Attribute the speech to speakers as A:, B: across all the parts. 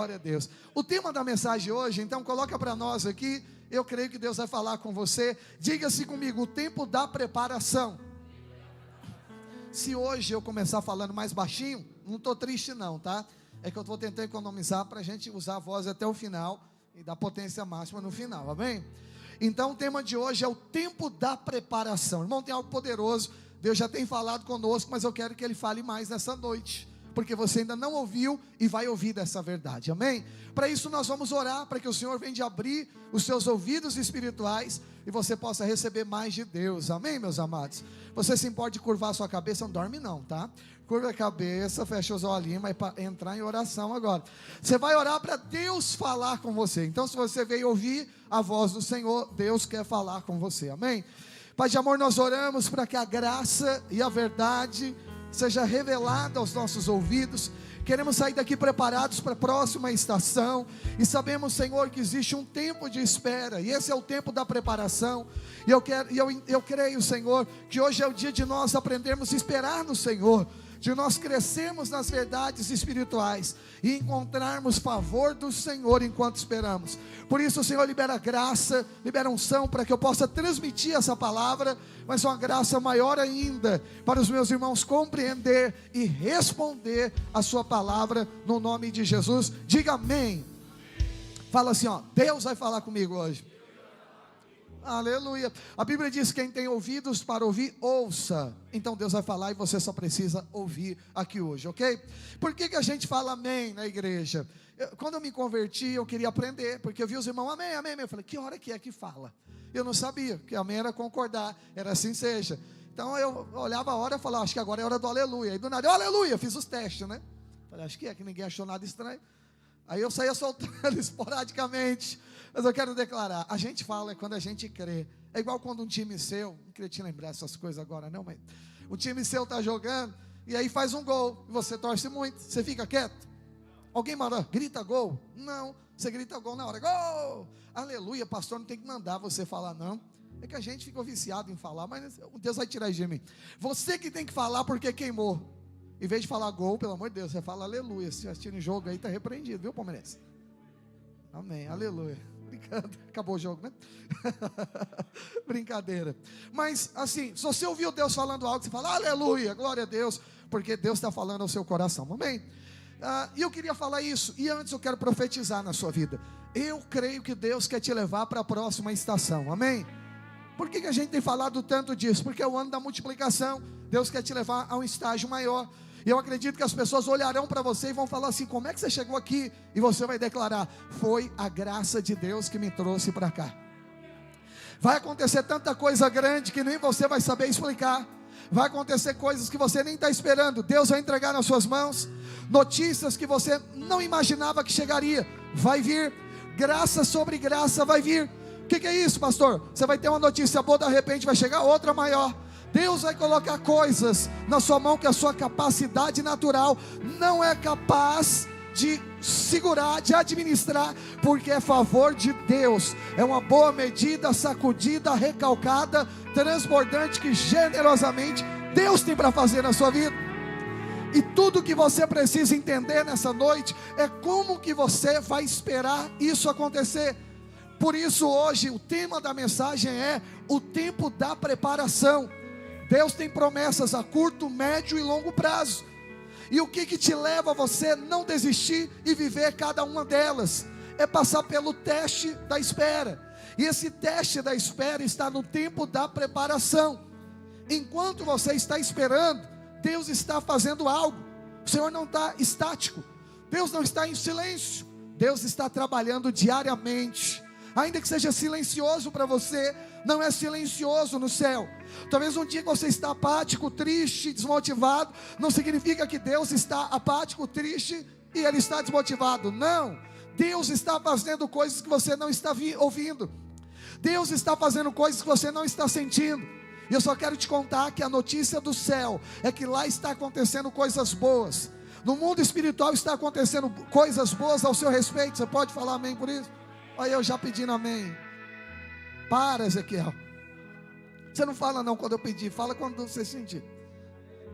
A: Glória a Deus. O tema da mensagem hoje, então coloca para nós aqui. Eu creio que Deus vai falar com você. Diga-se comigo, o tempo da preparação. Se hoje eu começar falando mais baixinho, não estou triste não, tá? É que eu vou tentar economizar para a gente usar a voz até o final e dar potência máxima no final, amém? Então o tema de hoje é o tempo da preparação. Irmão, tem algo poderoso. Deus já tem falado conosco, mas eu quero que Ele fale mais nessa noite, porque você ainda não ouviu e vai ouvir dessa verdade, amém? Para isso nós vamos orar, para que o Senhor venha de abrir os seus ouvidos espirituais e você possa receber mais de Deus, amém, meus amados? Você se importa de curvar a sua cabeça, não dorme não, tá? Curva a cabeça, fecha os olhinhos, mas para entrar em oração agora. Você vai orar para Deus falar com você. Então se você veio ouvir a voz do Senhor, Deus quer falar com você, amém? Pai de amor, nós oramos para que a graça e a verdade seja revelada aos nossos ouvidos. Queremos sair daqui preparados para a próxima estação, e sabemos, Senhor, que existe um tempo de espera, e esse é o tempo da preparação. E eu creio, Senhor, que hoje é o dia de nós aprendermos a esperar no Senhor, de nós crescermos nas verdades espirituais e encontrarmos favor do Senhor enquanto esperamos. Por isso, Senhor, libera graça, libera unção para que eu possa transmitir essa palavra, mas uma graça maior ainda para os meus irmãos compreender e responder a sua palavra no nome de Jesus. Diga amém. Fala assim, ó, Deus vai falar comigo hoje. Aleluia. A Bíblia diz que quem tem ouvidos para ouvir, ouça. Então Deus vai falar e você só precisa ouvir aqui hoje, ok? Por que a gente fala amém na igreja? Quando eu me converti, eu queria aprender, porque eu vi os irmãos, amém, amém, amém. Eu falei, que hora que é que fala? Eu não sabia, que amém era concordar, era assim seja. Então eu olhava a hora e falava, acho que agora é hora do aleluia. Aí do nada, aleluia, fiz os testes, né? Falei, acho que é, que ninguém achou nada estranho. Aí eu saía soltando esporadicamente. Mas eu quero declarar, a gente fala quando a gente crê. É igual quando um time seu, não queria te lembrar essas coisas agora não, mas o time seu está jogando e aí faz um gol, e você torce muito, você fica quieto? Alguém manda, grita gol? Não, você grita gol na hora, gol! Aleluia, pastor, não tem que mandar você falar não. É que a gente ficou viciado em falar, mas Deus vai tirar isso de mim. Você que tem que falar porque queimou. Em vez de falar gol, pelo amor de Deus, você fala aleluia. Se assistir em jogo aí, está repreendido, viu, palmeirense? Amém, aleluia. Brincando, acabou o jogo, né? Brincadeira. Mas assim, se você ouviu Deus falando algo, você fala aleluia, glória a Deus, porque Deus está falando ao seu coração, amém? E eu queria falar isso, e antes eu quero profetizar na sua vida. Eu creio que Deus quer te levar para a próxima estação, amém? Por que a gente tem falado tanto disso? Porque é o ano da multiplicação. Deus quer te levar a um estágio maior. E eu acredito que as pessoas olharão para você e vão falar assim, como é que você chegou aqui? E você vai declarar, foi a graça de Deus que me trouxe para cá. Vai acontecer tanta coisa grande que nem você vai saber explicar. Vai acontecer coisas que você nem está esperando. Deus vai entregar nas suas mãos notícias que você não imaginava que chegaria. Vai vir, graça sobre graça vai vir. O que é isso, pastor? Você vai ter uma notícia boa, de repente vai chegar outra maior. Deus vai colocar coisas na sua mão que a sua capacidade natural não é capaz de segurar, de administrar, porque é favor de Deus. É uma boa medida, sacudida, recalcada, transbordante, que generosamente Deus tem para fazer na sua vida. E tudo que você precisa entender nessa noite é como que você vai esperar isso acontecer. Por isso hoje o tema da mensagem é o tempo da preparação. Deus tem promessas a curto, médio e longo prazo. E o que te leva a você não desistir e viver cada uma delas? É passar pelo teste da espera. E esse teste da espera está no tempo da preparação. Enquanto você está esperando, Deus está fazendo algo. O Senhor não está estático. Deus não está em silêncio. Deus está trabalhando diariamente. Ainda que seja silencioso para você, não é silencioso no céu. Talvez um dia você está apático, triste, desmotivado. Não significa que Deus está apático, triste e Ele está desmotivado. Não, Deus está fazendo coisas que você não está ouvindo. Deus está fazendo coisas que você não está sentindo. E eu só quero te contar que a notícia do céu é que lá está acontecendo coisas boas. No mundo espiritual está acontecendo coisas boas ao seu respeito. Você pode falar amém por isso? Olha eu já pedindo amém. Para, Ezequiel. Você não fala não quando eu pedir, fala quando você sentir.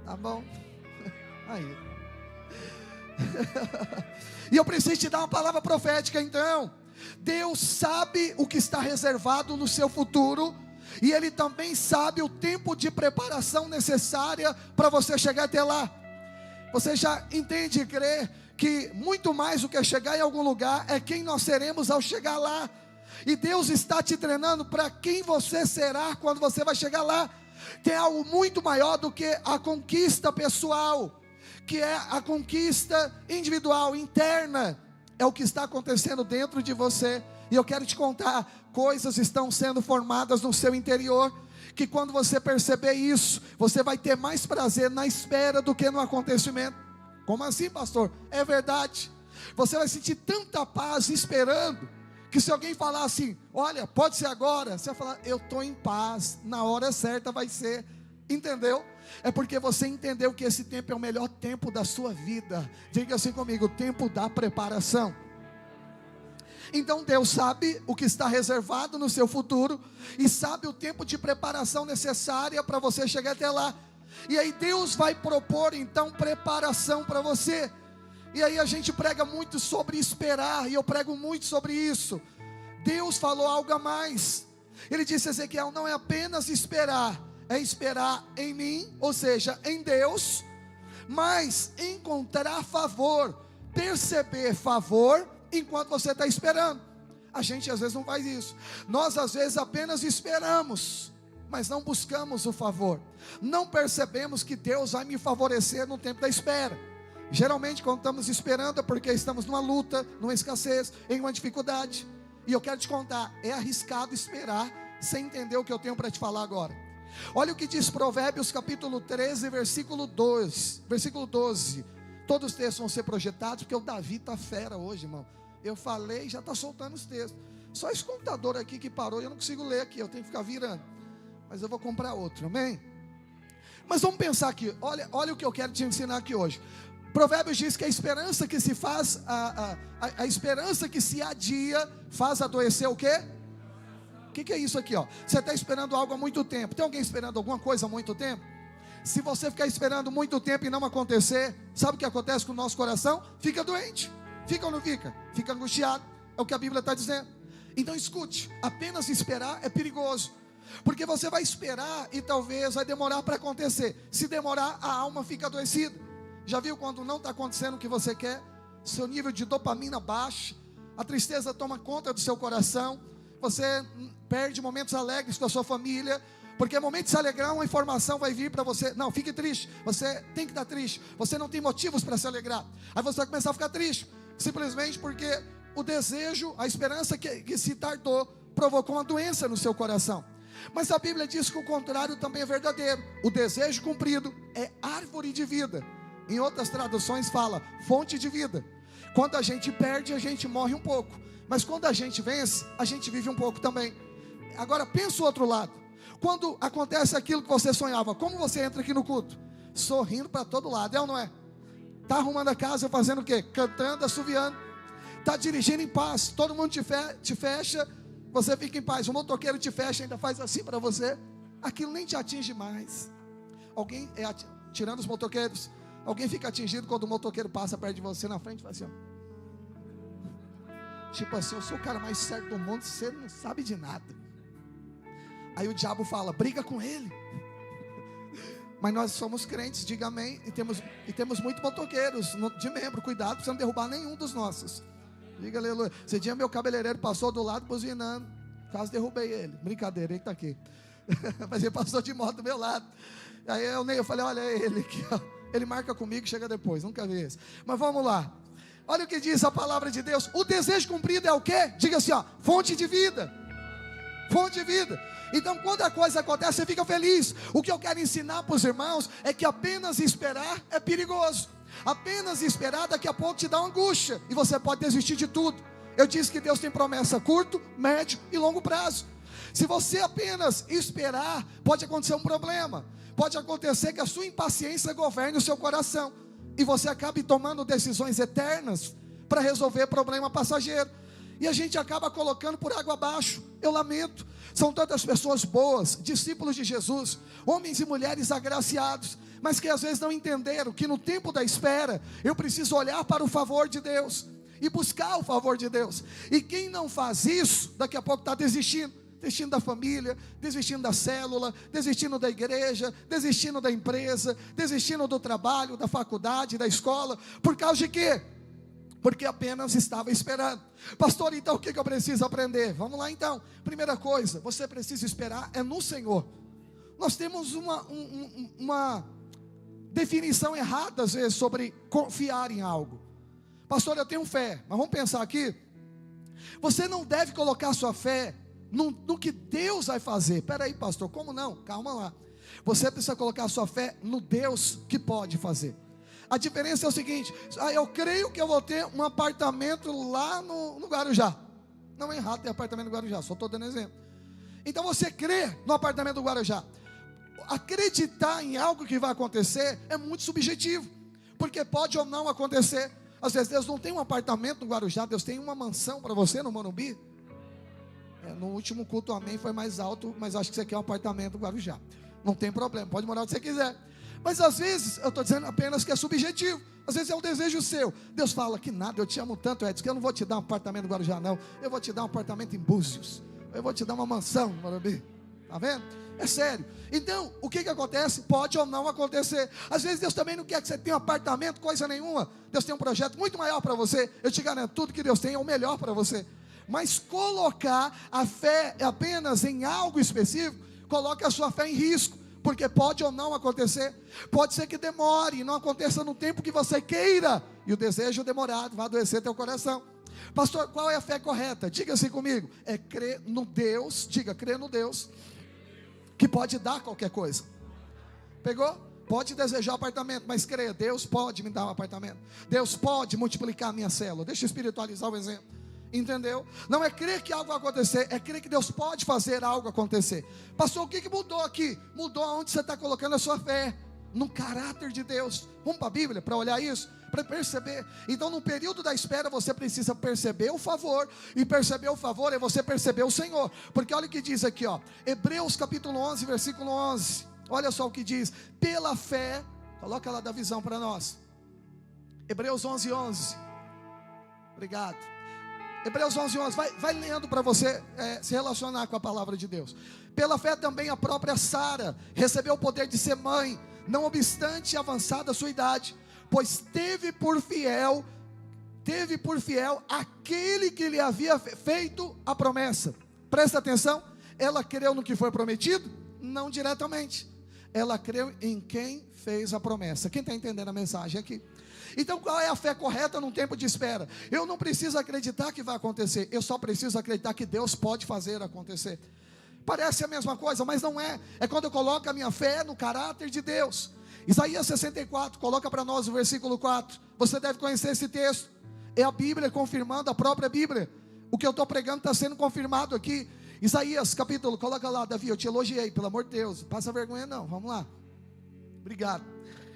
A: Tá bom? Aí. E eu preciso te dar uma palavra profética então. Deus sabe o que está reservado no seu futuro, e Ele também sabe o tempo de preparação necessária para você chegar até lá. Você já entende e crê que muito mais do que chegar em algum lugar é quem nós seremos ao chegar lá. E Deus está te treinando para quem você será quando você vai chegar lá. Tem algo muito maior do que a conquista pessoal, que é a conquista individual, interna. É o que está acontecendo dentro de você. E eu quero te contar, coisas estão sendo formadas no seu interior, que quando você perceber isso, você vai ter mais prazer na espera do que no acontecimento. Como assim, pastor? É verdade. Você vai sentir tanta paz esperando, que se alguém falar assim, olha, pode ser agora, você vai falar, eu estou em paz, na hora certa vai ser. Entendeu? É porque você entendeu que esse tempo é o melhor tempo da sua vida. Diga assim comigo, o tempo da preparação. Então Deus sabe o que está reservado no seu futuro, e sabe o tempo de preparação necessária para você chegar até lá. E aí Deus vai propor então preparação para você. E aí a gente prega muito sobre esperar, e eu prego muito sobre isso. Deus falou algo a mais. Ele disse a Ezequiel, não é apenas esperar, é esperar em mim, ou seja, em Deus, mas encontrar favor, perceber favor enquanto você está esperando. A gente às vezes não faz isso. Nós às vezes apenas esperamos, mas não buscamos o favor. Não percebemos que Deus vai me favorecer no tempo da espera. Geralmente quando estamos esperando é porque estamos numa luta, numa escassez, em uma dificuldade. E eu quero te contar, é arriscado esperar sem entender o que eu tenho para te falar agora. Olha o que diz Provérbios capítulo 13, versículo 12. Todos os textos vão ser projetados, porque o Davi está fera hoje, irmão. Eu falei, já está soltando os textos. Só esse computador aqui que parou, eu não consigo ler aqui, eu tenho que ficar virando. Mas eu vou comprar outro, amém? Mas vamos pensar aqui, olha o que eu quero te ensinar aqui hoje. Provérbios diz que a esperança que se faz, a esperança que se adia, faz adoecer o quê? O que é isso aqui, ó? Você está esperando algo há muito tempo. Tem alguém esperando alguma coisa há muito tempo? Se você ficar esperando muito tempo e não acontecer, sabe o que acontece com o nosso coração? Fica doente. Fica ou não fica? Fica angustiado. É o que a Bíblia está dizendo. Então escute, apenas esperar é perigoso, porque você vai esperar e talvez vai demorar para acontecer. Se demorar, a alma fica adoecida. Já viu quando não está acontecendo o que você quer? Seu nível de dopamina baixa, a tristeza toma conta do seu coração, você perde momentos alegres com a sua família, porque momento de se alegrar, uma informação vai vir para você, não, fique triste, você tem que estar triste, você não tem motivos para se alegrar, aí você vai começar a ficar triste, simplesmente porque o desejo, a esperança que se tardou, provocou uma doença no seu coração. Mas a Bíblia diz que o contrário também é verdadeiro. O desejo cumprido é árvore de vida. Em outras traduções fala fonte de vida. Quando a gente perde, a gente morre um pouco, mas quando a gente vence, a gente vive um pouco também. Agora pensa o outro lado. Quando acontece aquilo que você sonhava, como você entra aqui no culto? Sorrindo para todo lado, é ou não é? Está arrumando a casa, fazendo o quê? Cantando, assoviando. Está dirigindo em paz, todo mundo te fecha, você fica em paz. O motoqueiro te fecha, ainda faz assim para você. Aquilo nem te atinge mais. Alguém, tirando os motoqueiros, alguém fica atingido quando o motoqueiro passa perto de você na frente e fala assim, ó. Tipo assim, eu sou o cara mais certo do mundo, você não sabe de nada. Aí o diabo fala, briga com ele. Mas nós somos crentes, diga amém. E temos muitos motoqueiros de membro, cuidado para você não derrubar nenhum dos nossos. Diga aleluia. Esse dia meu cabeleireiro passou do lado buzinando, quase derrubei ele. Brincadeira, ele está aqui. Mas ele passou de moto do meu lado. Aí eu falei, olha ele aqui, ó. Ele marca comigo, chega depois, nunca vi isso. Mas vamos lá. Olha o que diz a palavra de Deus. O desejo cumprido é o quê? Diga assim, ó, fonte de vida. Fonte de vida. Então quando a coisa acontece, você fica feliz. O que eu quero ensinar para os irmãos é que apenas esperar é perigoso. Apenas esperar daqui a pouco te dá uma angústia, e você pode desistir de tudo. Eu disse que Deus tem promessa a curto, médio e longo prazo. Se você apenas esperar, pode acontecer um problema. Pode acontecer que a sua impaciência governe o seu coração, e você acabe tomando decisões eternas para resolver problema passageiro. e a gente acaba colocando por água abaixo. Eu lamento. São tantas pessoas boas, discípulos de Jesus, homens e mulheres agraciados, mas que às vezes não entenderam que no tempo da espera eu preciso olhar para o favor de Deus e buscar o favor de Deus. E quem não faz isso, daqui a pouco está desistindo da família, desistindo da célula, desistindo da igreja, desistindo da empresa, desistindo do trabalho, da faculdade, da escola. Por causa de quê? Porque apenas estava esperando. Pastor, então o que eu preciso aprender? Vamos lá então. Primeira coisa, você precisa esperar é no Senhor. Nós temos uma definição errada às vezes sobre confiar em algo. Pastor, eu tenho fé, mas vamos pensar aqui. Você não deve colocar sua fé no que Deus vai fazer. Espera aí, pastor, como não? Calma lá. Você precisa colocar sua fé no Deus que pode fazer. A diferença é o seguinte: eu creio que eu vou ter um apartamento lá no Guarujá. Não é errado ter apartamento no Guarujá, só estou dando exemplo. Então você crê no apartamento do Guarujá. Acreditar em algo que vai acontecer é muito subjetivo, porque pode ou não acontecer. Às vezes Deus não tem um apartamento no Guarujá, Deus tem uma mansão para você no Morumbi. No último culto, amém, foi mais alto, mas acho que você quer um apartamento no Guarujá. Não tem problema, pode morar onde você quiser. Mas às vezes, eu estou dizendo apenas que é subjetivo. Às vezes é um desejo seu. Deus fala que nada, eu te amo tanto, Edson, que eu não vou te dar um apartamento no Guarujá não. Eu vou te dar um apartamento em Búzios. Eu vou te dar uma mansão no Morumbi. Está vendo? É sério. Então, o que acontece? Pode ou não acontecer. Às vezes Deus também não quer que você tenha um apartamento, coisa nenhuma. Deus tem um projeto muito maior para você. Eu te garanto, tudo que Deus tem é o melhor para você. Mas colocar a fé apenas em algo específico, coloca a sua fé em risco, porque pode ou não acontecer. Pode ser que demore, não aconteça no tempo que você queira, e o desejo demorado vai adoecer teu coração. Pastor, qual é a fé correta? Diga assim comigo: é crer no Deus, diga, crer no Deus que pode dar qualquer coisa. Pegou? Pode desejar um apartamento, mas creia, Deus pode me dar um apartamento. Deus pode multiplicar a minha célula. Deixa eu espiritualizar o exemplo. Entendeu? Não é crer que algo vai acontecer, é crer que Deus pode fazer algo acontecer. Pastor, o que mudou aqui? Mudou aonde você está colocando a sua fé, no caráter de Deus. Vamos para a Bíblia para olhar isso, para perceber. Então no período da espera você precisa perceber o favor, e perceber o favor é você perceber o Senhor. Porque olha o que diz aqui, ó, Hebreus capítulo 11, versículo 11. Olha só o que diz: pela fé, coloca lá da visão para nós. Hebreus 11, 11. Obrigado. Hebreus 11, 11, vai lendo para você se relacionar com a palavra de Deus. Pela fé também a própria Sara recebeu o poder de ser mãe, não obstante avançada a sua idade, pois teve por fiel aquele que lhe havia feito a promessa. Presta atenção, ela creu no que foi prometido? Não diretamente, ela creu em quem fez a promessa. Quem está entendendo a mensagem aqui? Então qual é a fé correta num tempo de espera? Eu não preciso acreditar que vai acontecer, eu só preciso acreditar que Deus pode fazer acontecer. Parece a mesma coisa, mas não é. É quando eu coloco a minha fé no caráter de Deus. Isaías 64, coloca para nós o versículo 4. Você deve conhecer esse texto. É a Bíblia confirmando a própria Bíblia. O que eu estou pregando está sendo confirmado aqui. Isaías capítulo, coloca lá, Davi, eu te elogiei, pelo amor de Deus, passa vergonha não, vamos lá. Obrigado.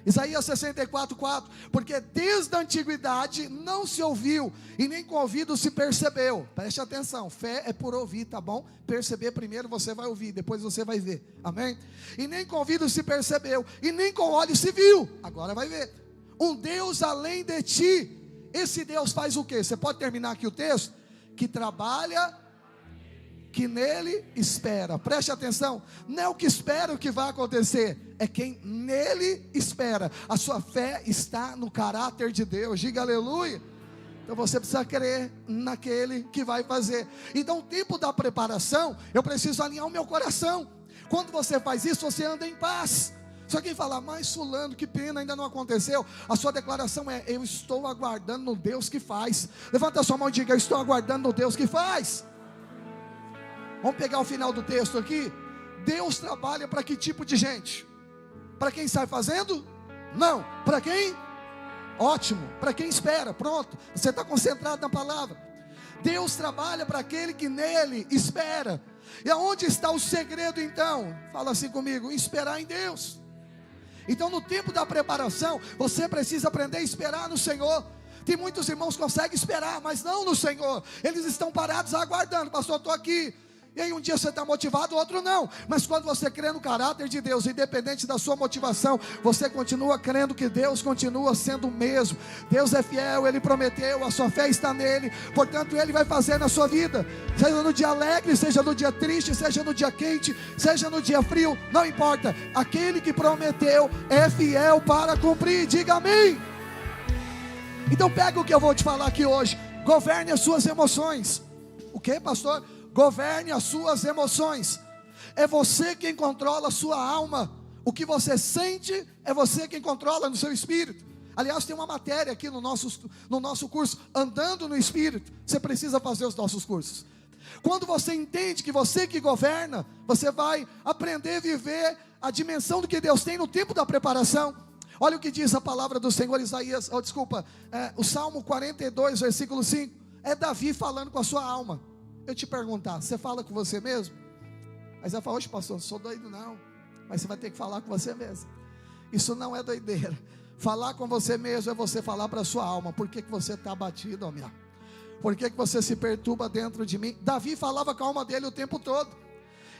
A: Isaías 64, 4. Porque desde a antiguidade não se ouviu, e nem com ouvido se percebeu. Preste atenção, fé é por ouvir, tá bom? Perceber primeiro, você vai ouvir, depois você vai ver, amém? E nem com ouvido se percebeu, e nem com olhos se viu, agora vai ver, um Deus além de ti. Esse Deus faz o quê? Você pode terminar aqui o texto? Que trabalha, que nele espera. Preste atenção, não é o que espera o que vai acontecer, é quem nele espera. A sua fé está no caráter de Deus, diga aleluia. Então você precisa crer naquele que vai fazer. Então o tempo da preparação, eu preciso alinhar o meu coração. Quando você faz isso, você anda em paz. Só quem falar, mas fulano, que pena, ainda não aconteceu. A sua declaração é: eu estou aguardando no Deus que faz. Levanta a sua mão e diga: eu estou aguardando no Deus que faz. Vamos pegar o final do texto aqui. Deus trabalha para que tipo de gente? Para quem sai fazendo? Não. Para quem? Ótimo. Para quem espera, pronto. Você está concentrado na palavra. Deus trabalha para aquele que nele espera. E aonde está o segredo então? Fala assim comigo: esperar em Deus. Então no tempo da preparação, você precisa aprender a esperar no Senhor. Tem muitos irmãos que conseguem esperar, mas não no Senhor. Eles estão parados aguardando. Pastor, eu estou aqui. E aí um dia você está motivado, outro não. Mas quando você crê no caráter de Deus, independente da sua motivação, você continua crendo que Deus continua sendo o mesmo. Deus é fiel, Ele prometeu, a sua fé está nele. Portanto, Ele vai fazer na sua vida. Seja no dia alegre, seja no dia triste, seja no dia quente, seja no dia frio, não importa. Aquele que prometeu é fiel para cumprir. Diga amém. Então pega o que eu vou te falar aqui hoje. Governe as suas emoções. O que, pastor? Governe as suas emoções. É você quem controla a sua alma. O que você sente é você quem controla no seu espírito. Aliás, tem uma matéria aqui no nosso curso, Andando no Espírito. Você precisa fazer os nossos cursos. Quando você entende que você que governa, você vai aprender a viver a dimensão do que Deus tem no tempo da preparação. Olha o que diz a palavra do Senhor, o Salmo 42, versículo 5. É Davi falando com a sua alma. Eu te perguntar, você fala com você mesmo? Aí você fala, oxe pastor, não sou doido não. Mas você vai ter que falar com você mesmo. Isso não é doideira. Falar com você mesmo é você falar para a sua alma. Por que você está abatido, ó minha? Por que você se perturba dentro de mim? Davi falava com a alma dele o tempo todo.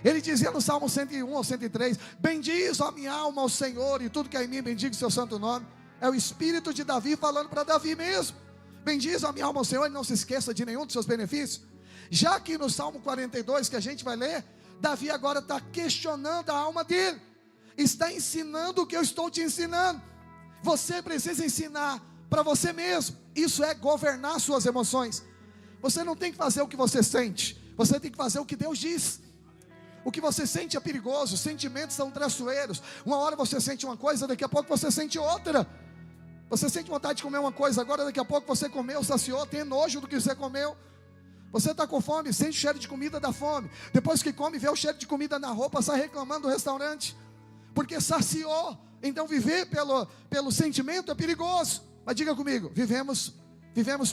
A: Ele dizia no Salmo 101 ou 103, bendiz a minha alma ao Senhor, e tudo que é em mim bendiga o seu santo nome. É o espírito de Davi falando para Davi mesmo. Bendiz a minha alma ao Senhor, e não se esqueça de nenhum dos seus benefícios. Já que no Salmo 42 que a gente vai ler, Davi agora está questionando a alma dele. Está ensinando o que eu estou te ensinando. Você precisa ensinar para você mesmo. Isso é governar suas emoções. Você não tem que fazer o que você sente. Você tem que fazer o que Deus diz. O que você sente é perigoso. Sentimentos são traiçoeiros. Uma hora você sente uma coisa, daqui a pouco você sente outra. Você sente vontade de comer uma coisa, agora daqui a pouco você comeu, saciou, tem nojo do que você comeu. Você está com fome, sente o cheiro de comida da fome. Depois que come, vê o cheiro de comida na roupa, sai reclamando do restaurante, porque saciou. Então viver pelo sentimento é perigoso. Mas diga comigo, vivemos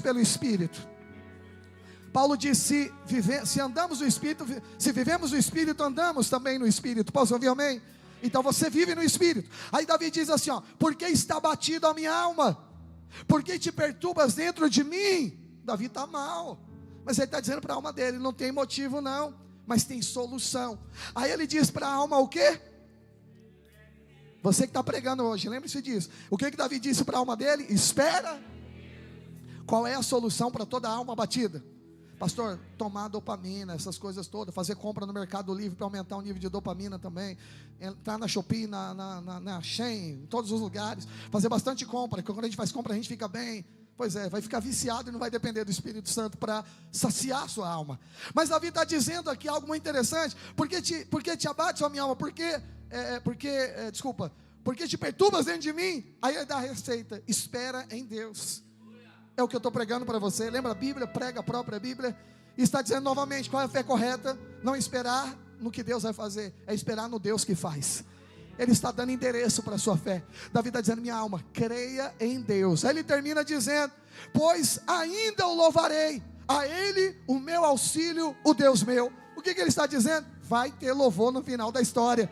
A: pelo Espírito. Paulo disse, se andamos no Espírito, se vivemos no Espírito, andamos também no Espírito. Posso ouvir amém? Então você vive no Espírito. Aí Davi diz assim, ó, porque está batido a minha alma? Porque te perturbas dentro de mim? Davi está mal. Mas ele está dizendo para a alma dele, não tem motivo não, mas tem solução. Aí ele diz para a alma o quê? Você que está pregando hoje, lembre-se disso. O que Davi disse para a alma dele? Espera. Qual é a solução para toda a alma batida? Pastor, tomar dopamina, essas coisas todas, fazer compra no Mercado Livre para aumentar o nível de dopamina também, entrar na Shopee, na Shein, em todos os lugares, fazer bastante compra, porque quando a gente faz compra a gente fica bem. Pois é, vai ficar viciado e não vai depender do Espírito Santo para saciar a sua alma. Mas Davi está dizendo aqui algo muito interessante. Por que te abate a minha alma? Porque te perturbas dentro de mim? Aí ele dá a receita, espera em Deus. É o que eu estou pregando para você. Lembra a Bíblia, prega a própria Bíblia. E está dizendo novamente, qual é a fé correta? Não esperar no que Deus vai fazer, é esperar no Deus que faz. Ele está dando endereço para a sua fé. Davi está dizendo, minha alma, creia em Deus. Aí ele termina dizendo, pois ainda o louvarei, a Ele o meu auxílio, o Deus meu. O que ele está dizendo? Vai ter louvor no final da história.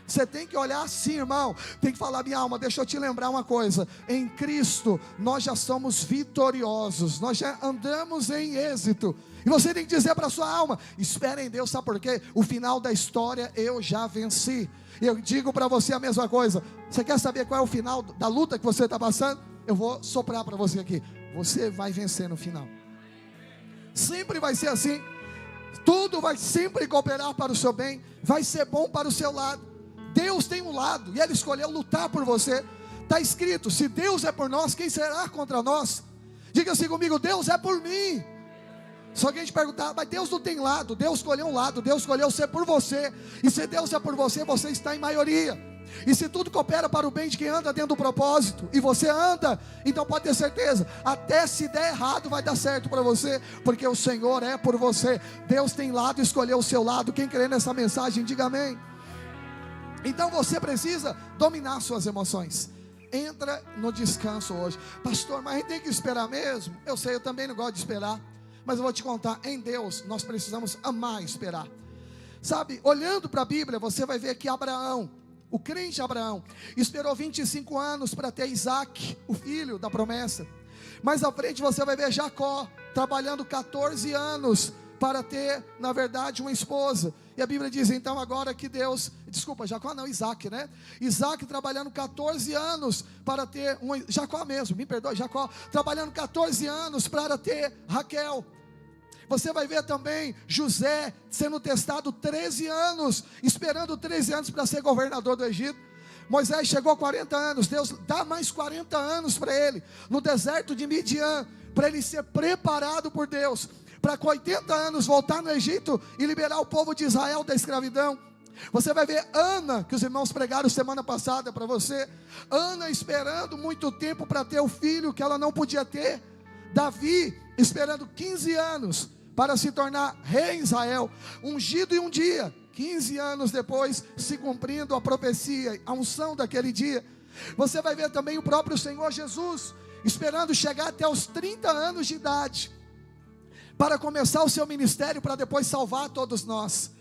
A: Você tem que olhar assim, irmão. Tem que falar, minha alma, deixa eu te lembrar uma coisa. Em Cristo nós já somos vitoriosos, nós já andamos em êxito. E você tem que dizer para a sua alma, espera em Deus, sabe por quê? O final da história eu já venci. E eu digo para você a mesma coisa. Você quer saber qual é o final da luta que você está passando? Eu vou soprar para você aqui. Você vai vencer no final. Sempre vai ser assim. Tudo vai sempre cooperar para o seu bem. Vai ser bom para o seu lado. Deus tem um lado e Ele escolheu lutar por você. Está escrito, se Deus é por nós, quem será contra nós? Diga assim comigo, Deus é por mim. Se alguém te perguntar, mas Deus não tem lado, Deus escolheu um lado, Deus escolheu ser por você. E se Deus é por você, você está em maioria. E se tudo coopera para o bem de quem anda dentro do propósito, e você anda, então pode ter certeza, até se der errado vai dar certo para você, porque o Senhor é por você. Deus tem lado, escolheu o seu lado. Quem crê nessa mensagem, diga amém. Então você precisa dominar suas emoções. Entra no descanso hoje. Pastor, mas a gente tem que esperar mesmo? Eu sei, eu também não gosto de esperar, mas eu vou te contar, em Deus nós precisamos amar e esperar. Sabe, olhando para a Bíblia, você vai ver que Abraão, o crente Abraão, esperou 25 anos para ter Isaac, o filho da promessa. Mais à frente você vai ver Jacó trabalhando 14 anos para ter, na verdade, uma esposa. E a Bíblia diz então agora que Deus, desculpa, Jacó não, Isaac, né? Isaac trabalhando 14 anos para ter Jacó mesmo, me perdoe, Jacó trabalhando 14 anos para ter Raquel. Você vai ver também José sendo testado 13 anos, esperando 13 anos para ser governador do Egito. Moisés chegou a 40 anos, Deus dá mais 40 anos para ele, no deserto de Midian, para ele ser preparado por Deus, para com 80 anos voltar no Egito e liberar o povo de Israel da escravidão. Você vai ver Ana, que os irmãos pregaram semana passada para você, Ana esperando muito tempo para ter o filho que ela não podia ter. Davi esperando 15 anos para se tornar rei em Israel, ungido em um dia, 15 anos depois se cumprindo a profecia, a unção daquele dia. Você vai ver também o próprio Senhor Jesus esperando chegar até os 30 anos de idade para começar o seu ministério, para depois salvar todos nós.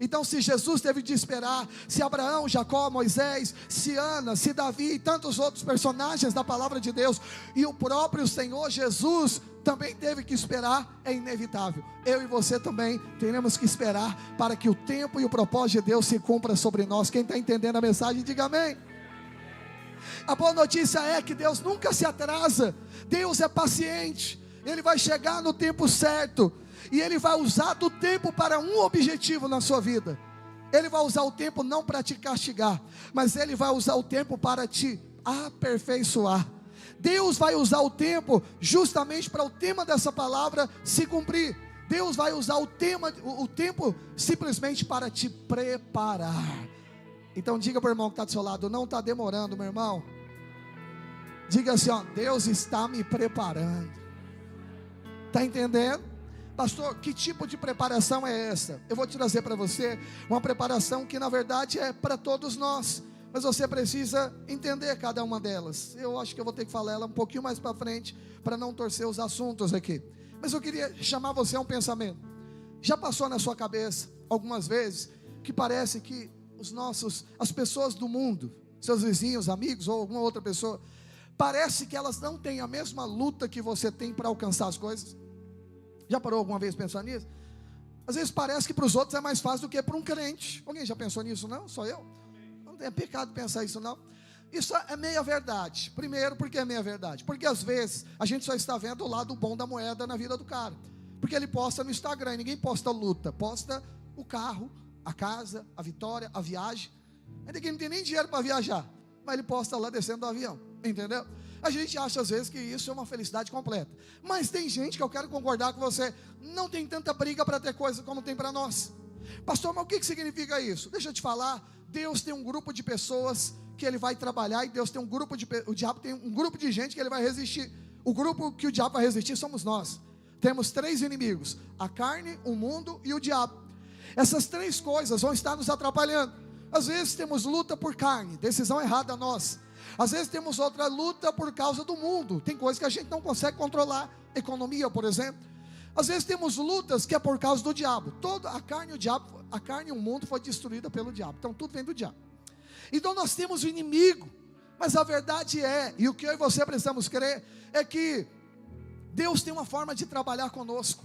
A: Então, se Jesus teve de esperar, se Abraão, Jacó, Moisés, se Ana, se Davi e tantos outros personagens da palavra de Deus, e o próprio Senhor Jesus também teve que esperar, é inevitável. Eu e você também teremos que esperar para que o tempo e o propósito de Deus se cumpra sobre nós. Quem está entendendo a mensagem, diga amém. A boa notícia é que Deus nunca se atrasa, Deus é paciente, Ele vai chegar no tempo certo, e Ele vai usar do tempo para um objetivo na sua vida. Ele vai usar o tempo não para te castigar, mas Ele vai usar o tempo para te aperfeiçoar. Deus vai usar o tempo justamente para o tema dessa palavra se cumprir. Deus vai usar o tempo simplesmente para te preparar. Então diga para o irmão que está do seu lado, não está demorando, meu irmão. Diga assim, ó, Deus está me preparando. Está entendendo? Pastor, que tipo de preparação é essa? Eu vou te trazer para você uma preparação que na verdade é para todos nós, mas você precisa entender cada uma delas. Eu acho que eu vou ter que falar ela um pouquinho mais para frente, para não torcer os assuntos aqui. Mas eu queria chamar você a um pensamento. Já passou na sua cabeça algumas vezes que parece que as pessoas do mundo, seus vizinhos, amigos ou alguma outra pessoa, parece que elas não têm a mesma luta que você tem para alcançar as coisas? Já parou alguma vez pensando nisso? Às vezes parece que para os outros é mais fácil do que para um crente. Alguém já pensou nisso? Não? Só eu? Não é pecado pensar isso não. Isso é meia verdade. Primeiro, porque é meia verdade? Porque às vezes a gente só está vendo o lado bom da moeda na vida do cara. Porque ele posta no Instagram, e ninguém posta luta, posta o carro, a casa, a vitória, a viagem. Ainda que ele não tem nem dinheiro para viajar, mas ele posta lá descendo do avião, entendeu? A gente acha às vezes que isso é uma felicidade completa, mas tem gente que eu quero concordar com você, não tem tanta briga para ter coisa como tem para nós. Pastor, mas o que significa isso? Deixa eu te falar, Deus tem um grupo de pessoas que Ele vai trabalhar, e Deus tem o diabo tem um grupo de gente que Ele vai resistir. O grupo que o diabo vai resistir somos nós. Temos 3 inimigos, a carne, o mundo e o diabo. Essas 3 coisas vão estar nos atrapalhando. Às vezes temos luta por carne, decisão errada nossa. Às vezes temos outra luta por causa do mundo, tem coisas que a gente não consegue controlar, economia por exemplo. Às vezes temos lutas que é por causa do diabo. Toda a carne e o mundo foi destruída pelo diabo, então tudo vem do diabo. Então nós temos o inimigo, mas a verdade é, e o que eu e você precisamos crer, é que Deus tem uma forma de trabalhar conosco.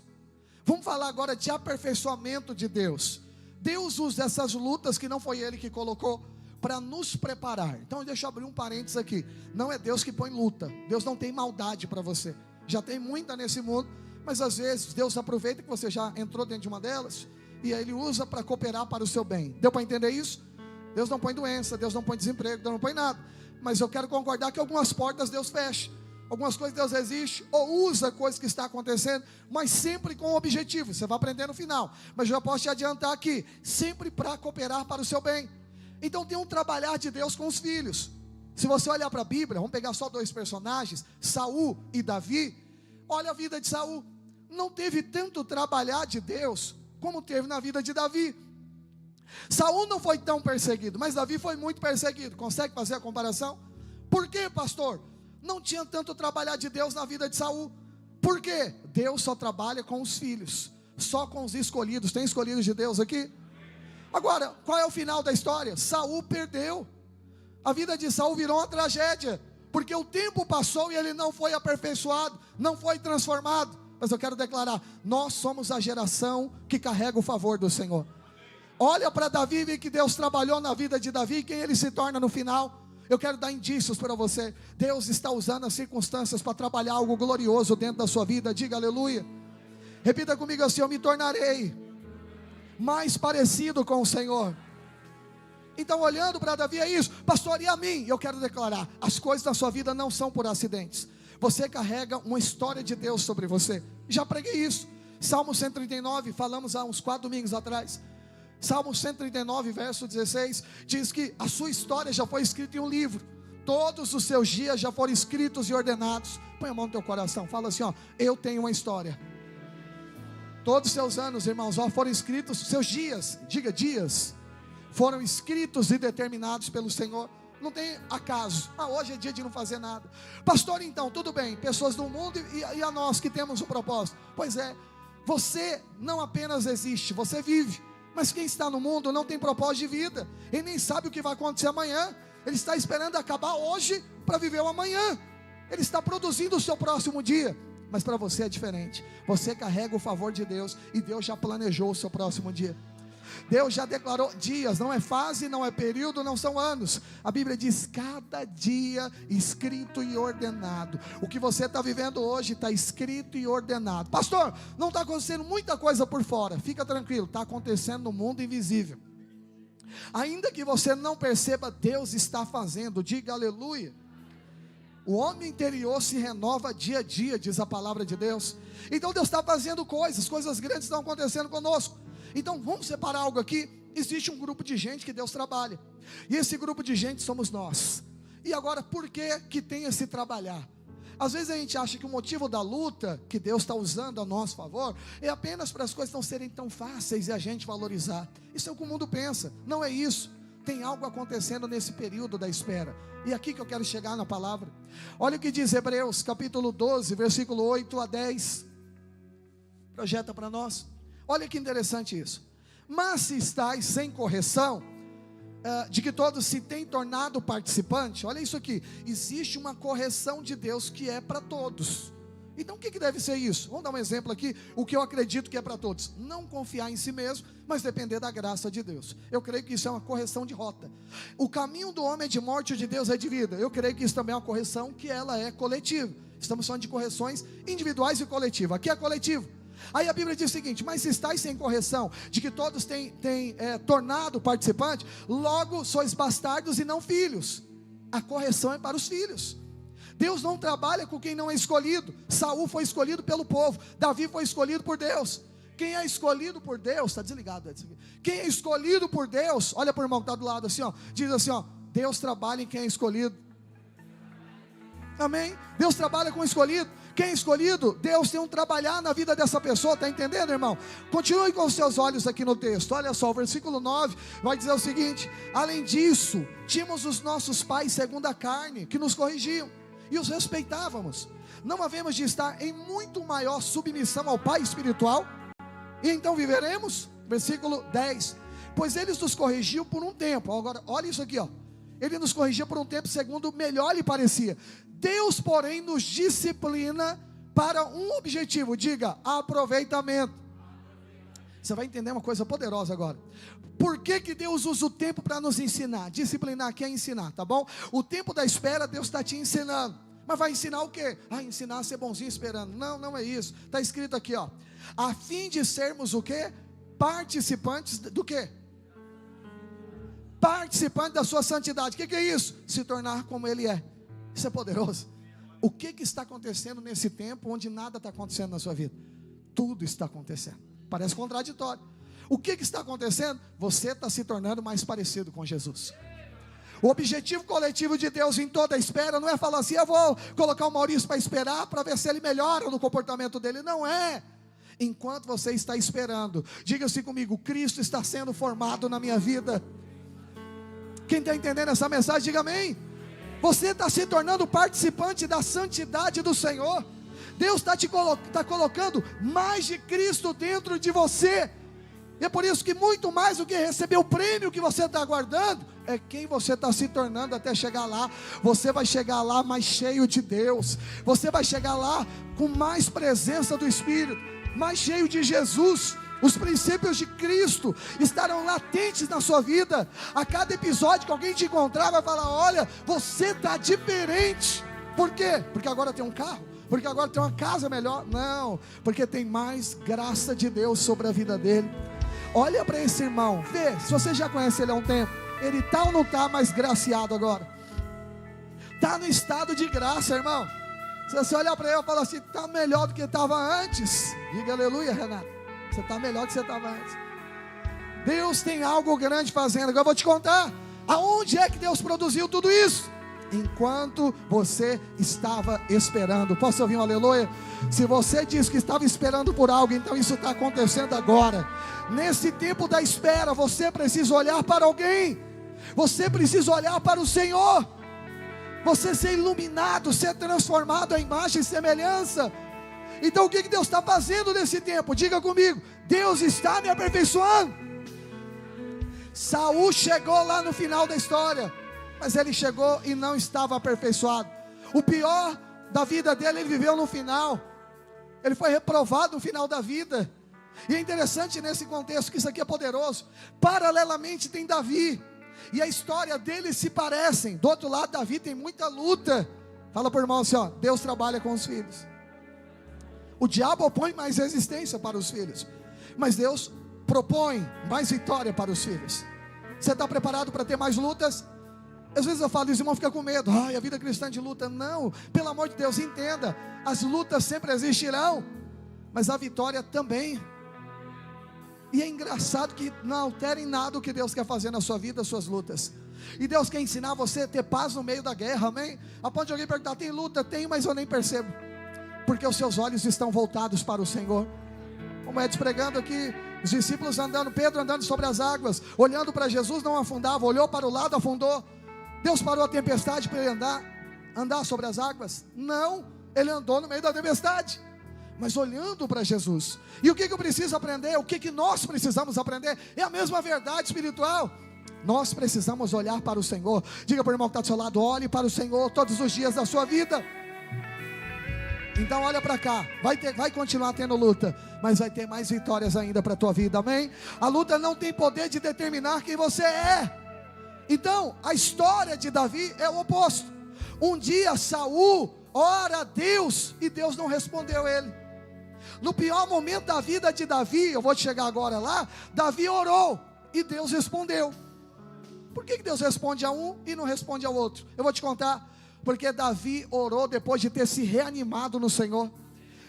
A: Vamos falar agora de aperfeiçoamento de Deus. Deus usa essas lutas que não foi Ele que colocou para nos preparar. Então deixa eu abrir um parênteses aqui. Não é Deus que põe luta. Deus não tem maldade para você. Já tem muita nesse mundo, mas às vezes Deus aproveita que você já entrou dentro de uma delas, e aí Ele usa para cooperar para o seu bem. Deu para entender isso? Deus não põe doença, Deus não põe desemprego, Deus não põe nada. Mas eu quero concordar que algumas portas Deus fecha, algumas coisas Deus resiste, ou usa coisas que estão acontecendo, mas sempre com um objetivo. Você vai aprender no final, mas eu já posso te adiantar aqui, sempre para cooperar para o seu bem. Então tem um trabalhar de Deus com os filhos. Se você olhar para a Bíblia, vamos pegar só 2 personagens, Saul e Davi. Olha a vida de Saul, não teve tanto trabalhar de Deus como teve na vida de Davi. Saul não foi tão perseguido, mas Davi foi muito perseguido. Consegue fazer a comparação? Por quê, pastor? Não tinha tanto trabalhar de Deus na vida de Saul. Por quê? Deus só trabalha com os filhos, só com os escolhidos. Tem escolhidos de Deus aqui? Agora, qual é o final da história? Saul perdeu. A vida de Saul virou uma tragédia. porque o tempo passou e ele não foi aperfeiçoado, não foi transformado. Mas eu quero declarar: nós somos a geração que carrega o favor do Senhor. Olha para Davi e vê que Deus trabalhou na vida de Davi, quem ele se torna no final. Eu quero dar indícios para você. Deus está usando as circunstâncias para trabalhar algo glorioso dentro da sua vida. Diga aleluia. Repita comigo assim: eu me tornarei mais parecido com o Senhor. Então, olhando para Davi, é isso. Pastor, e a mim? Eu quero declarar: as coisas da sua vida não são por acidentes. Você carrega uma história de Deus sobre você. Já preguei isso. Salmo 139, falamos há uns 4 domingos atrás. Salmo 139, verso 16, diz que a sua história já foi escrita em um livro. Todos os seus dias já foram escritos e ordenados. Põe a mão no teu coração, fala assim: ó, eu tenho uma história. Todos os seus anos, irmãos, ó, foram escritos, seus dias, diga dias, foram escritos e determinados pelo Senhor. Não tem acaso. Hoje é dia de não fazer nada. Pastor, então, tudo bem, pessoas do mundo e a nós que temos um propósito. Pois é, você não apenas existe, você vive. Mas quem está no mundo não tem propósito de vida. Ele nem sabe o que vai acontecer amanhã. Ele está esperando acabar hoje para viver o amanhã. Ele está produzindo o seu próximo dia. Mas para você é diferente. Você carrega o favor de Deus e Deus já planejou o seu próximo dia. Deus já declarou dias, não é fase, não é período, não são anos. A Bíblia diz: cada dia escrito e ordenado. O que você está vivendo hoje está escrito e ordenado. Pastor, não está acontecendo muita coisa por fora. Fica tranquilo, está acontecendo no mundo invisível. Ainda que você não perceba, Deus está fazendo. Diga aleluia. O homem interior se renova dia a dia, diz a palavra de Deus. Então Deus está fazendo coisas grandes estão acontecendo conosco. Então vamos separar algo aqui. Existe um grupo de gente que Deus trabalha, e esse grupo de gente somos nós. E agora, por que tem esse trabalhar? Às vezes a gente acha que o motivo da luta que Deus está usando a nosso favor é apenas para as coisas não serem tão fáceis e a gente valorizar. Isso é o que o mundo pensa. Não é isso. Tem algo acontecendo nesse período da espera. E aqui que eu quero chegar na palavra. Olha o que diz Hebreus capítulo 12, versículo 8 a 10. Projeta para nós. Olha que interessante isso. Mas se estáis sem correção, de que todos se têm tornado participante. Olha isso aqui. Existe uma correção de Deus que é para todos. Então o que deve ser isso? Vamos dar um exemplo aqui. O que eu acredito que é para todos: não confiar em si mesmo, mas depender da graça de Deus. Eu creio que isso é uma correção de rota. O caminho do homem é de morte, o de Deus é de vida. Eu creio que isso também é uma correção que ela é coletiva. Estamos falando de correções individuais e coletivas. Aqui é coletivo. Aí a Bíblia diz o seguinte: mas se estáis sem correção, de que todos têm tornado participante, logo sois bastardos e não filhos. A correção é para os filhos. Deus não trabalha com quem não é escolhido. Saul foi escolhido pelo povo, Davi foi escolhido por Deus. Quem é escolhido por Deus, está desligado. Quem é escolhido por Deus, olha para o irmão que está do lado assim, ó, diz assim, ó: Deus trabalha em quem é escolhido. Amém? Deus trabalha com o escolhido. Quem é escolhido, Deus tem um trabalhar na vida dessa pessoa. Está entendendo, irmão? Continue com os seus olhos aqui no texto. Olha só, o versículo 9 vai dizer o seguinte: além disso, tínhamos os nossos pais segundo a carne, que nos corrigiam e os respeitávamos. Não havemos de estar em muito maior submissão ao Pai espiritual? E então viveremos? Versículo 10: pois eles nos corrigiam por um tempo. Agora, olha isso aqui, ó. Ele nos corrigia por um tempo segundo melhor lhe parecia. Deus, porém, nos disciplina para um objetivo. Diga: aproveitamento. Você vai entender uma coisa poderosa agora. Por que Deus usa o tempo para nos ensinar? Disciplinar aqui é ensinar, tá bom? O tempo da espera, Deus está te ensinando. Mas vai ensinar o quê? Ensinar a ser bonzinho esperando. Não, não é isso. Está escrito aqui, ó: a fim de sermos o quê? Participantes do quê? Participante da sua santidade. O que é isso? Se tornar como Ele é. Isso é poderoso. O que está acontecendo nesse tempo onde nada está acontecendo na sua vida? Tudo está acontecendo. Parece contraditório. O que está acontecendo? Você está se tornando mais parecido com Jesus. O objetivo coletivo de Deus em toda a espera não é falar assim: eu vou colocar o Maurício para esperar para ver se ele melhora no comportamento dele. Não é. Enquanto você está esperando, diga-se comigo: Cristo está sendo formado na minha vida. Quem está entendendo essa mensagem, diga amém. Você está se tornando participante da santidade do Senhor. Deus está colocando mais de Cristo dentro de você. E é por isso que muito mais do que receber o prêmio que você está aguardando, é quem você está se tornando até chegar lá. Você vai chegar lá mais cheio de Deus, você vai chegar lá com mais presença do Espírito, mais cheio de Jesus. Os princípios de Cristo estarão latentes na sua vida. A cada episódio que alguém te encontrar vai falar: olha, você está diferente. Por quê? Porque agora tem um carro? Porque agora tem uma casa melhor? Não, porque tem mais graça de Deus sobre a vida dele. Olha para esse irmão, vê, se você já conhece ele há um tempo, ele está ou não está mais graciado agora? Está no estado de graça, irmão. Se você olhar para ele e falar assim: está melhor do que estava antes, diga aleluia, Renato. Você está melhor do que você estava antes. Deus tem algo grande fazendo. Agora eu vou te contar, aonde é que Deus produziu tudo isso? Enquanto você estava esperando. Posso ouvir um aleluia? Se você diz que estava esperando por algo, então isso está acontecendo agora. Nesse tempo da espera, você precisa olhar para alguém. Você precisa olhar para o Senhor. Você ser iluminado, ser transformado à imagem e semelhança. Então o que Deus está fazendo nesse tempo? Diga comigo: Deus está me aperfeiçoando. Saul chegou lá no final da história, mas ele chegou e não estava aperfeiçoado. O pior da vida dele, ele viveu no final. Ele foi reprovado no final da vida. E é interessante nesse contexto, que isso aqui é poderoso. Paralelamente tem Davi, e a história deles se parecem. Do outro lado, Davi tem muita luta. Fala para o irmão assim, ó: Deus trabalha com os filhos. O diabo opõe mais resistência para os filhos, mas Deus propõe mais vitória para os filhos. Você está preparado para ter mais lutas? Às vezes eu falo, os irmãos ficam com medo: ai, a vida cristã de luta. Não, pelo amor de Deus, entenda, as lutas sempre existirão, mas a vitória também. E é engraçado que não alterem nada o que Deus quer fazer na sua vida, as suas lutas. E Deus quer ensinar você a ter paz no meio da guerra, amém? A ponto de alguém perguntar: tem luta? Tem, mas eu nem percebo, porque os seus olhos estão voltados para o Senhor. Como Edson pregando aqui, os discípulos andando, Pedro andando sobre as águas, olhando para Jesus, não afundava, olhou para o lado, afundou. Deus parou a tempestade para ele andar sobre as águas? Não, ele andou no meio da tempestade, mas olhando para Jesus. E o que eu preciso aprender? O que nós precisamos aprender? É a mesma verdade espiritual. Nós precisamos olhar para o Senhor. Diga para o irmão que está do seu lado: olhe para o Senhor todos os dias da sua vida. Então olha para cá, vai continuar tendo luta, mas vai ter mais vitórias ainda para a tua vida, amém? A luta não tem poder de determinar quem você é. Então a história de Davi é o oposto. Um dia Saul ora a Deus e Deus não respondeu ele. No pior momento da vida de Davi, eu vou te chegar agora lá, Davi orou e Deus respondeu. Por que Deus responde a um e não responde ao outro? Eu vou te contar. Porque Davi orou depois de ter se reanimado no Senhor.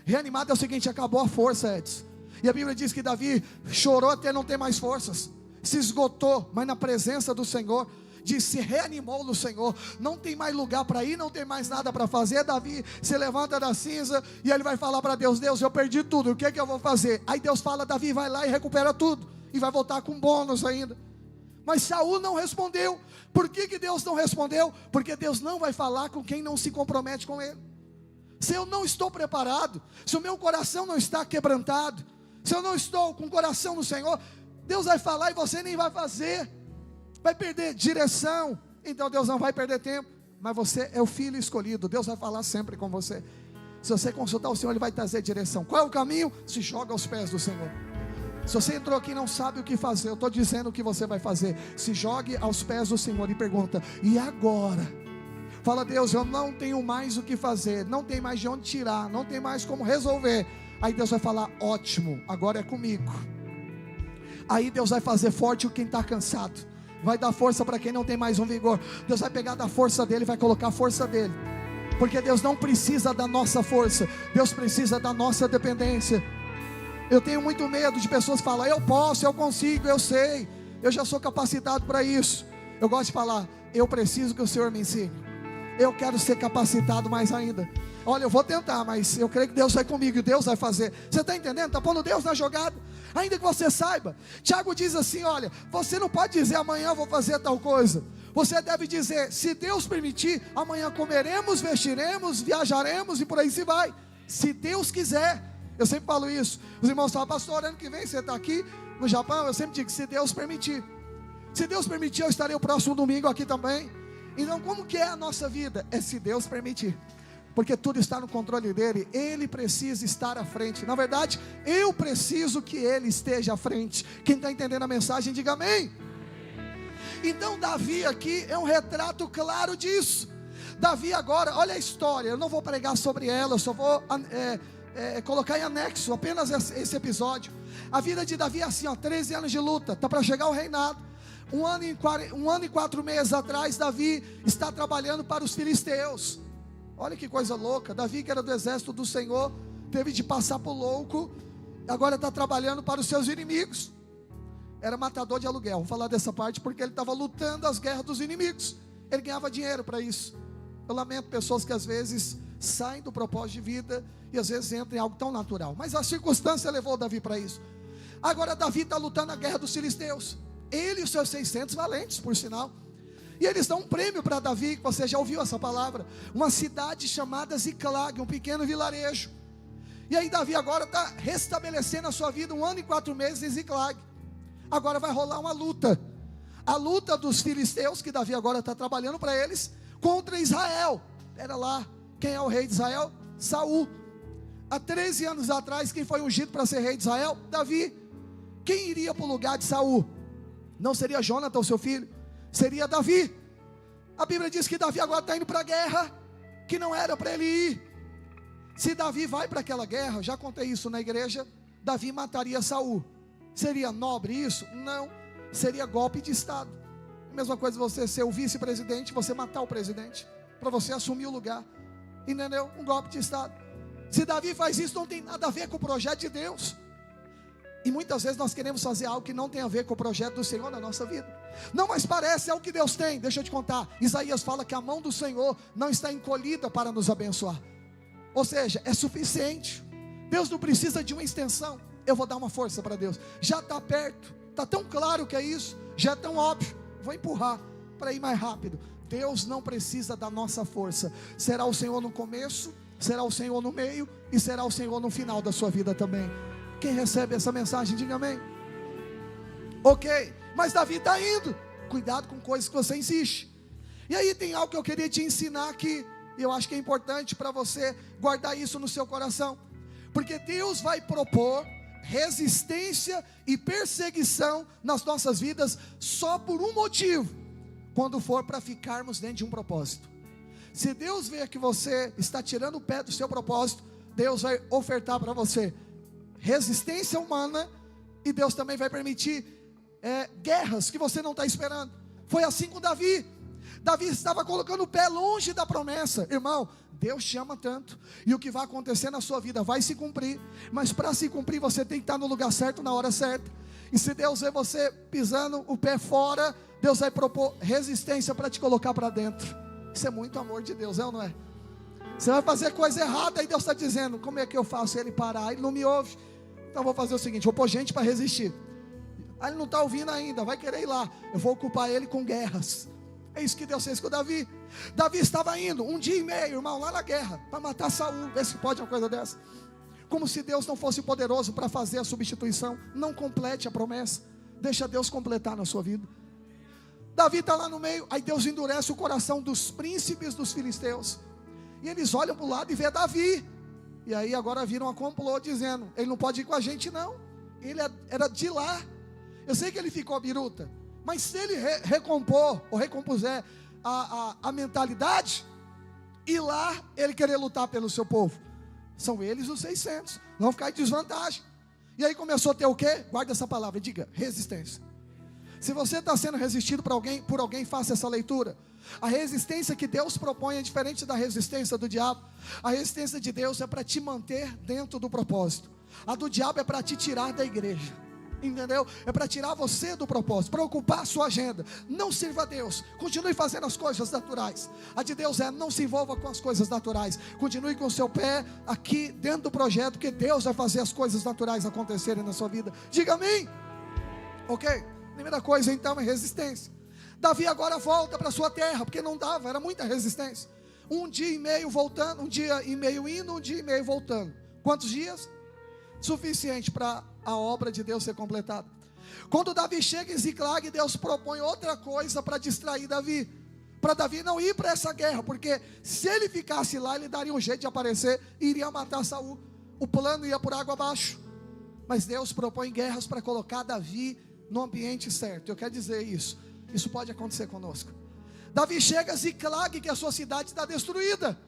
A: Reanimado é o seguinte: acabou a força, Edson. E a Bíblia diz que Davi chorou até não ter mais forças, se esgotou, mas na presença do Senhor, se reanimou no Senhor. Não tem mais lugar para ir, não tem mais nada para fazer. Davi se levanta da cinza e ele vai falar para Deus: Deus, eu perdi tudo, o que é que eu vou fazer? Aí Deus fala: Davi, vai lá e recupera tudo, e vai voltar com bônus ainda. Mas Saul não respondeu. Por que Deus não respondeu? Porque Deus não vai falar com quem não se compromete com Ele. Se eu não estou preparado, se o meu coração não está quebrantado, se eu não estou com o coração no Senhor, Deus vai falar e você nem vai fazer, vai perder direção. Então Deus não vai perder tempo, mas você é o filho escolhido. Deus vai falar sempre com você. Se você consultar o Senhor, Ele vai trazer direção. Qual é o caminho? Se joga aos pés do Senhor. Se você entrou aqui e não sabe o que fazer, eu estou dizendo o que você vai fazer. Se jogue aos pés do Senhor e pergunta: e agora? Fala: Deus, eu não tenho mais o que fazer, não tem mais de onde tirar, não tem mais como resolver. Aí Deus vai falar: ótimo, agora é comigo. Aí Deus vai fazer forte quem está cansado, vai dar força para quem não tem mais um vigor. Deus vai pegar da força dele e vai colocar a força dele. Porque Deus não precisa da nossa força, Deus precisa da nossa dependência. Eu tenho muito medo de pessoas que falam: eu posso, eu consigo, eu sei, eu já sou capacitado para isso. Eu gosto de falar: eu preciso que o Senhor me ensine. Eu quero ser capacitado mais ainda. Olha, eu vou tentar, mas eu creio que Deus vai comigo e Deus vai fazer. Você está entendendo? Está pondo Deus na jogada, ainda que você saiba. Tiago diz assim: olha, você não pode dizer amanhã eu vou fazer tal coisa. Você deve dizer: se Deus permitir, amanhã comeremos, vestiremos, viajaremos e por aí se vai. Se Deus quiser. Eu sempre falo isso. Os irmãos falam: pastor, ano que vem você está aqui no Japão. Eu sempre digo: se Deus permitir. Se Deus permitir, eu estarei o próximo domingo aqui também. Então, como que é a nossa vida? É se Deus permitir, porque tudo está no controle dele. Ele precisa estar à frente. Na verdade, eu preciso que ele esteja à frente. Quem está entendendo a mensagem, diga amém. Então Davi aqui é um retrato claro disso. Davi agora, olha a história. Eu não vou pregar sobre ela, eu só vou colocar em anexo apenas esse episódio. A vida de Davi é assim, 13 anos de luta, está para chegar o reinado. Um ano e 4 meses atrás, Davi está trabalhando para os filisteus. Olha que coisa louca. Davi, que era do exército do Senhor, teve de passar por louco, agora está trabalhando para os seus inimigos. Era matador de aluguel. Vou falar dessa parte porque ele estava lutando as guerras dos inimigos. Ele ganhava dinheiro para isso. Eu lamento pessoas que às vezes saem do propósito de vida e às vezes entram em algo tão natural, mas a circunstância levou Davi para isso. Agora Davi está lutando a guerra dos filisteus, ele e os seus 600 valentes, por sinal. E eles dão um prêmio para Davi, que você já ouviu essa palavra, uma cidade chamada Ziclag, um pequeno vilarejo. E aí Davi agora está restabelecendo a sua vida, 1 ano e 4 meses em Ziclag. Agora vai rolar uma luta, a luta dos filisteus, que Davi agora está trabalhando para eles, contra Israel. Era lá, quem é o rei de Israel? Saul. Há 13 anos atrás, quem foi ungido para ser rei de Israel? Davi. Quem iria para o lugar de Saul? Não seria Jonathan, seu filho, seria Davi. A Bíblia diz que Davi agora está indo para a guerra, que não era para ele ir. Se Davi vai para aquela guerra, já contei isso na igreja, Davi mataria Saul. Seria nobre isso? Não, seria golpe de estado. A mesma coisa você ser o vice-presidente, você matar o presidente, para você assumir o lugar, entendeu? Um golpe de estado. Se Davi faz isso, não tem nada a ver com o projeto de Deus. E muitas vezes nós queremos fazer algo que não tem a ver com o projeto do Senhor na nossa vida. Não, mas parece, é o que Deus tem. Deixa eu te contar, Isaías fala que a mão do Senhor não está encolhida para nos abençoar. Ou seja, é suficiente. Deus não precisa de uma extensão. Eu vou dar uma força para Deus. Já está perto, está tão claro que é isso, já é tão óbvio. Vou empurrar para ir mais rápido. Deus não precisa da nossa força. Será o Senhor no começo, será o Senhor no meio e será o Senhor no final da sua vida também. Quem recebe essa mensagem, diga amém. Ok, mas Davi está indo. Cuidado com coisas que você insiste. E aí tem algo que eu queria te ensinar aqui, e eu acho que é importante para você guardar isso no seu coração. Porque Deus vai propor resistência e perseguição nas nossas vidas só por um motivo: quando for para ficarmos dentro de um propósito. Se Deus ver que você está tirando o pé do seu propósito, Deus vai ofertar para você resistência humana, e Deus também vai permitir guerras que você não está esperando. Foi assim com Davi. Davi estava colocando o pé longe da promessa. Irmão, Deus te ama tanto, e o que vai acontecer na sua vida vai se cumprir, mas para se cumprir você tem que estar no lugar certo, na hora certa. E se Deus vê você pisando o pé fora, Deus vai propor resistência para te colocar para dentro. Isso é muito amor de Deus, é ou não é? Você vai fazer coisa errada, e Deus está dizendo: como é que eu faço ele parar? Ele não me ouve, então vou fazer o seguinte, vou pôr gente para resistir. Aí ele não está ouvindo ainda, vai querer ir lá, eu vou ocupar ele com guerras. É isso que Deus fez com Davi. Davi estava indo 1 dia e meio, irmão, lá na guerra, para matar Saul. Vê se pode uma coisa dessa. Como se Deus não fosse poderoso para fazer a substituição. Não complete a promessa, deixa Deus completar na sua vida. Davi está lá no meio, aí Deus endurece o coração dos príncipes dos filisteus, e eles olham para o lado e vê Davi. E aí agora viram a complô, dizendo: ele não pode ir com a gente não, ele era de lá. Eu sei que ele ficou biruta, mas se ele recompor ou recompuser a mentalidade, e lá ele querer lutar pelo seu povo, são eles os 600, vão ficar em desvantagem. E aí começou a ter o quê? Guarda essa palavra, diga: resistência. Se você está sendo resistido por alguém, faça essa leitura. A resistência que Deus propõe é diferente da resistência do diabo. A resistência de Deus é para te manter dentro do propósito. A do diabo é para te tirar da igreja, entendeu? É para tirar você do propósito, para ocupar a sua agenda. Não sirva a Deus, continue fazendo as coisas naturais. A de Deus é: não se envolva com as coisas naturais, continue com o seu pé aqui dentro do projeto, que Deus vai fazer as coisas naturais acontecerem na sua vida. Diga amém. Ok? Primeira coisa então é resistência. Davi agora volta para sua terra, porque não dava, era muita resistência. 1 dia e meio voltando, 1 dia e meio indo, 1 dia e meio voltando. Quantos dias? Suficiente para a obra de Deus ser completada. Quando Davi chega em Ziclag, Deus propõe outra coisa para distrair Davi, para Davi não ir para essa guerra, porque se ele ficasse lá, ele daria um jeito de aparecer e iria matar Saul. O plano ia por água abaixo. Mas Deus propõe guerras para colocar Davi no ambiente certo. Eu quero dizer isso pode acontecer conosco. Davi chega a Ziclag, que a sua cidade está destruída.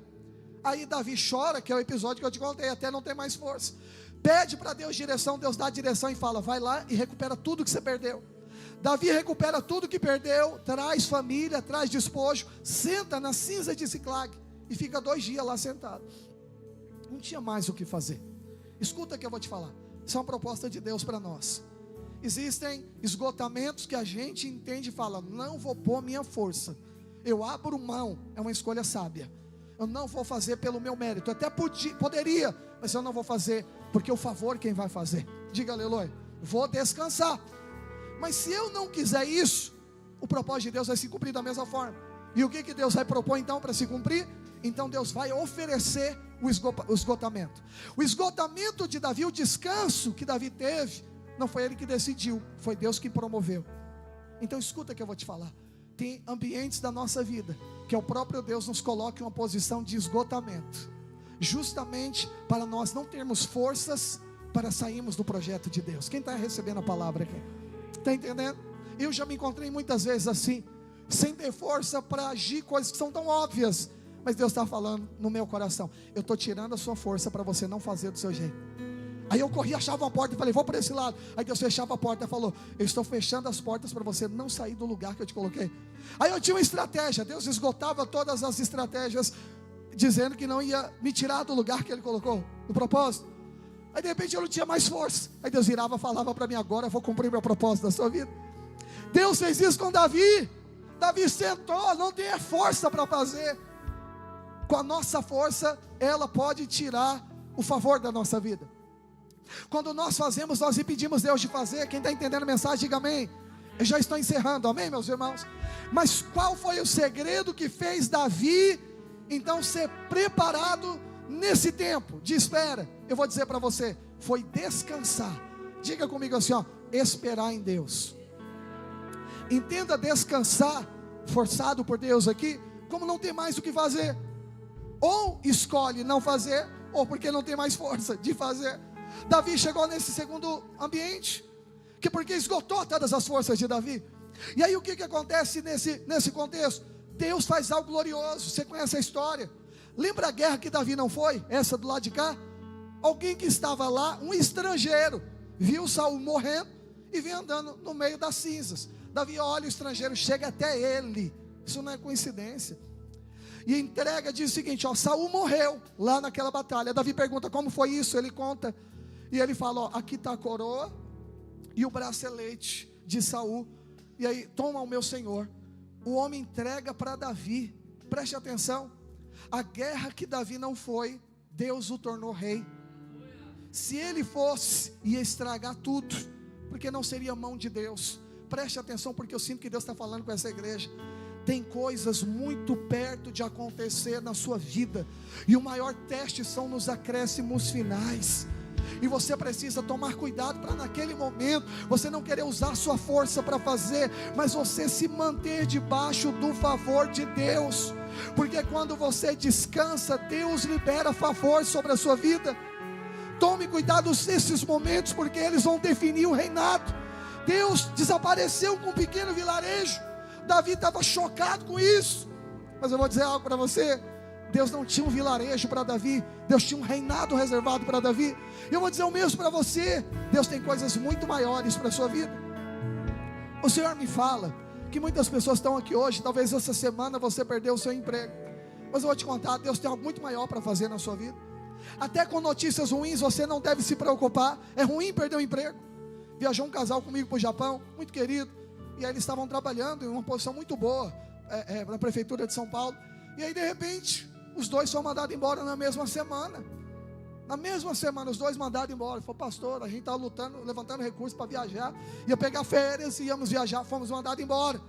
A: Aí Davi chora, que é o episódio que eu te contei, até não ter mais força. Pede para Deus direção, Deus dá a direção e fala: vai lá e recupera tudo que você perdeu. Davi recupera tudo que perdeu, traz família, traz despojo, senta na cinza de Ziclag e fica 2 dias lá sentado. Não tinha mais o que fazer. Escuta o que eu vou te falar. Isso é uma proposta de Deus para nós. Existem esgotamentos que a gente entende e fala: não vou pôr minha força, eu abro mão. É uma escolha sábia. Eu não vou fazer pelo meu mérito. Até poderia, mas eu não vou fazer, porque o favor quem vai fazer. Diga aleluia. Vou descansar. Mas se eu não quiser isso, o propósito de Deus vai se cumprir da mesma forma. E o que Deus vai propor então para se cumprir? Então Deus vai oferecer o esgotamento. O esgotamento de Davi, o descanso que Davi teve, não foi ele que decidiu, foi Deus que promoveu. Então escuta que eu vou te falar. Tem ambientes da nossa vida que é o próprio Deus nos coloca em uma posição de esgotamento, justamente para nós não termos forças para sairmos do projeto de Deus. Quem está recebendo a palavra aqui? Está entendendo? Eu já me encontrei muitas vezes assim, sem ter força para agir coisas que são tão óbvias, mas Deus está falando no meu coração: eu estou tirando a sua força para você não fazer do seu jeito. Aí eu corri, achava uma porta e falei: vou para esse lado. Aí Deus fechava a porta e falou: eu estou fechando as portas para você não sair do lugar que eu te coloquei. Aí eu tinha uma estratégia. Deus esgotava todas as estratégias, dizendo que não ia me tirar do lugar que Ele colocou, do propósito. Aí de repente eu não tinha mais força. Aí Deus virava e falava para mim: agora eu vou cumprir meu propósito na sua vida. Deus fez isso com Davi. Davi sentou, não tinha força para fazer. Com a nossa força, ela pode tirar o favor da nossa vida. Quando nós fazemos, nós impedimos Deus de fazer. Quem está entendendo a mensagem, diga amém. Eu já estou encerrando, amém, meus irmãos? Mas qual foi o segredo que fez Davi então ser preparado nesse tempo de espera? Eu vou dizer para você: foi descansar. Diga comigo assim, ó: esperar em Deus. Entenda descansar, forçado por Deus aqui, como não tem mais o que fazer. Ou escolhe não fazer, ou porque não tem mais força de fazer. Davi chegou nesse segundo ambiente, que porque esgotou todas as forças de Davi. E aí o que acontece nesse contexto? Deus faz algo glorioso. Você conhece a história? Lembra a guerra que Davi não foi? Essa do lado de cá? Alguém que estava lá, um estrangeiro, viu Saul morrendo e vem andando no meio das cinzas. Davi olha o estrangeiro, chega até ele. Isso não é coincidência. E entrega, diz o seguinte: ó, Saul morreu lá naquela batalha. Davi pergunta: como foi isso? Ele conta. E ele fala: ó, aqui está a coroa e o bracelete de Saul. E aí, toma o meu senhor. O homem entrega para Davi. Preste atenção. A guerra que Davi não foi, Deus o tornou rei. Se ele fosse, ia estragar tudo, porque não seria mão de Deus. Preste atenção, porque eu sinto que Deus está falando com essa igreja. Tem coisas muito perto de acontecer na sua vida, e o maior teste são nos acréscimos finais. E você precisa tomar cuidado para naquele momento você não querer usar sua força para fazer, mas você se manter debaixo do favor de Deus. Porque quando você descansa, Deus libera favor sobre a sua vida. Tome cuidado nesses momentos, porque eles vão definir o reinado. Deus desapareceu com um pequeno vilarejo. Davi estava chocado com isso. Mas eu vou dizer algo para você: Deus não tinha um vilarejo para Davi, Deus tinha um reinado reservado para Davi. E eu vou dizer o mesmo para você: Deus tem coisas muito maiores para a sua vida. O Senhor me fala que muitas pessoas estão aqui hoje, talvez essa semana você perdeu o seu emprego, mas eu vou te contar, Deus tem algo muito maior para fazer na sua vida. Até com notícias ruins você não deve se preocupar. É ruim perder o emprego. Viajou um casal comigo para o Japão, muito querido, e aí eles estavam trabalhando em uma posição muito boa, na prefeitura de São Paulo. E aí de repente os dois foram mandados embora na mesma semana. Na mesma semana os dois mandados embora. Falou: pastor, a gente estava lutando, levantando recursos para viajar, ia pegar férias, íamos viajar, fomos mandados embora.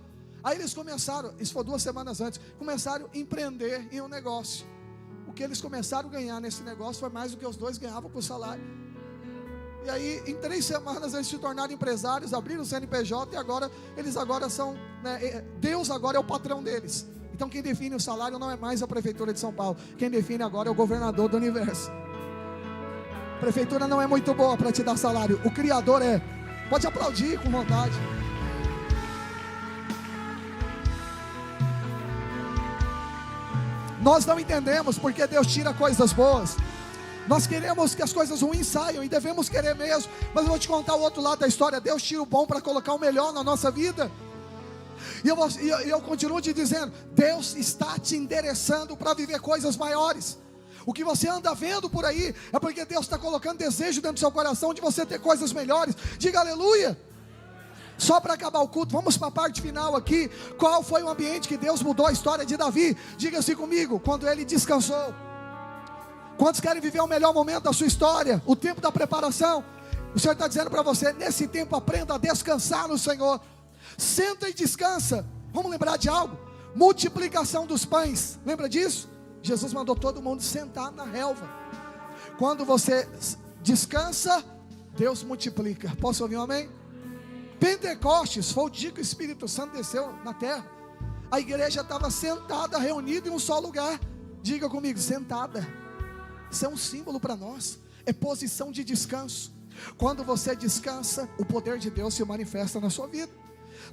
A: Aí eles começaram, isso foi 2 semanas antes, começaram a empreender em um negócio. O que eles começaram a ganhar nesse negócio foi mais do que os dois ganhavam por salário. E aí, em 3 semanas, eles se tornaram empresários, abriram o CNPJ e agora, eles agora são, né, Deus agora é o patrão deles. Então quem define o salário não é mais a Prefeitura de São Paulo. Quem define agora é o governador do universo. A prefeitura não é muito boa para te dar salário. O Criador é. Pode aplaudir com vontade. Nós não entendemos porque Deus tira coisas boas. Nós queremos que as coisas ruins saiam e devemos querer mesmo. Mas eu vou te contar o outro lado da história. Deus tira o bom para colocar o melhor na nossa vida. E eu continuo te dizendo, Deus está te endereçando para viver coisas maiores. O que você anda vendo por aí é porque Deus está colocando desejo dentro do seu coração de você ter coisas melhores. Diga aleluia. Só para acabar o culto, vamos para a parte final aqui. Qual foi o ambiente que Deus mudou a história de Davi? Diga-se comigo, quando ele descansou. Quantos querem viver o melhor momento da sua história? O tempo da preparação. O Senhor está dizendo para você, nesse tempo aprenda a descansar no Senhor. Senta e descansa. Vamos lembrar de algo? Multiplicação dos pães. Lembra disso? Jesus mandou todo mundo sentar na relva. Quando você descansa, Deus multiplica. Posso ouvir um amém? Pentecostes foi o dia que o Espírito Santo desceu na terra. A igreja estava sentada, reunida em um só lugar. Diga comigo, sentada. Isso é um símbolo para nós. É posição de descanso. Quando você descansa, o poder de Deus se manifesta na sua vida.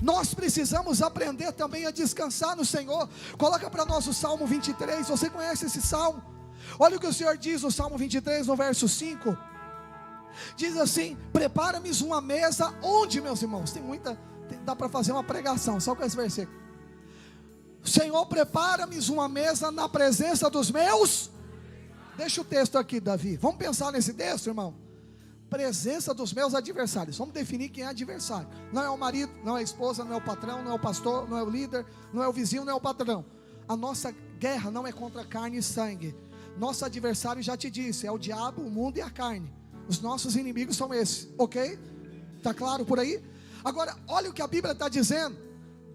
A: Nós precisamos aprender também a descansar no Senhor. Coloca para nós o Salmo 23. Você conhece esse Salmo? Olha o que o Senhor diz no Salmo 23, no verso 5. Diz assim: prepara-me uma mesa. Onde, meus irmãos? Dá para fazer uma pregação só com esse versículo. Senhor, prepara-me uma mesa na presença dos meus. Deixa o texto aqui, Davi. Vamos pensar nesse texto, irmão. Presença dos meus adversários. Vamos definir quem é adversário. Não é o marido, não é a esposa, não é o patrão, não é o pastor, não é o líder, não é o vizinho, não é o patrão. A nossa guerra não é contra carne e sangue. Nosso adversário, já te disse, é o diabo, o mundo e a carne. Os nossos inimigos são esses, ok? Está claro por aí? Agora, olha o que a Bíblia está dizendo.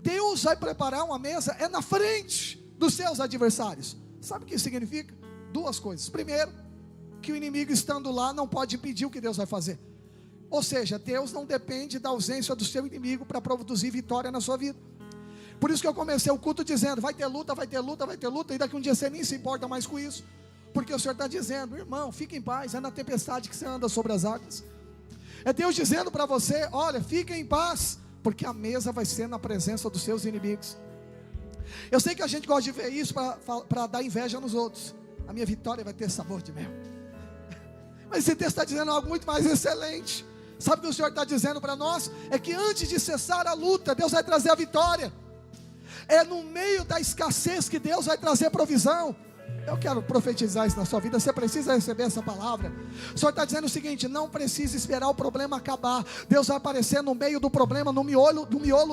A: Deus vai preparar uma mesa, é na frente dos seus adversários. Sabe o que isso significa? 2 coisas. Primeiro, que o inimigo estando lá não pode impedir o que Deus vai fazer. Ou seja, Deus não depende da ausência do seu inimigo para produzir vitória na sua vida. Por isso que eu comecei o culto dizendo, vai ter luta, vai ter luta, vai ter luta. E daqui um dia você nem se importa mais com isso. Porque o Senhor está dizendo, irmão, fique em paz, é na tempestade que você anda sobre as águas. É Deus dizendo para você, olha, fique em paz, porque a mesa vai ser na presença dos seus inimigos. Eu sei que a gente gosta de ver isso para dar inveja nos outros. A minha vitória vai ter sabor de mel. Mas esse texto está dizendo algo muito mais excelente. Sabe o que o Senhor está dizendo para nós? É que antes de cessar a luta, Deus vai trazer a vitória. É no meio da escassez que Deus vai trazer provisão. Eu quero profetizar isso na sua vida. Você precisa receber essa palavra. O Senhor está dizendo o seguinte: não precisa esperar o problema acabar. Deus vai aparecer no meio do problema, no miolo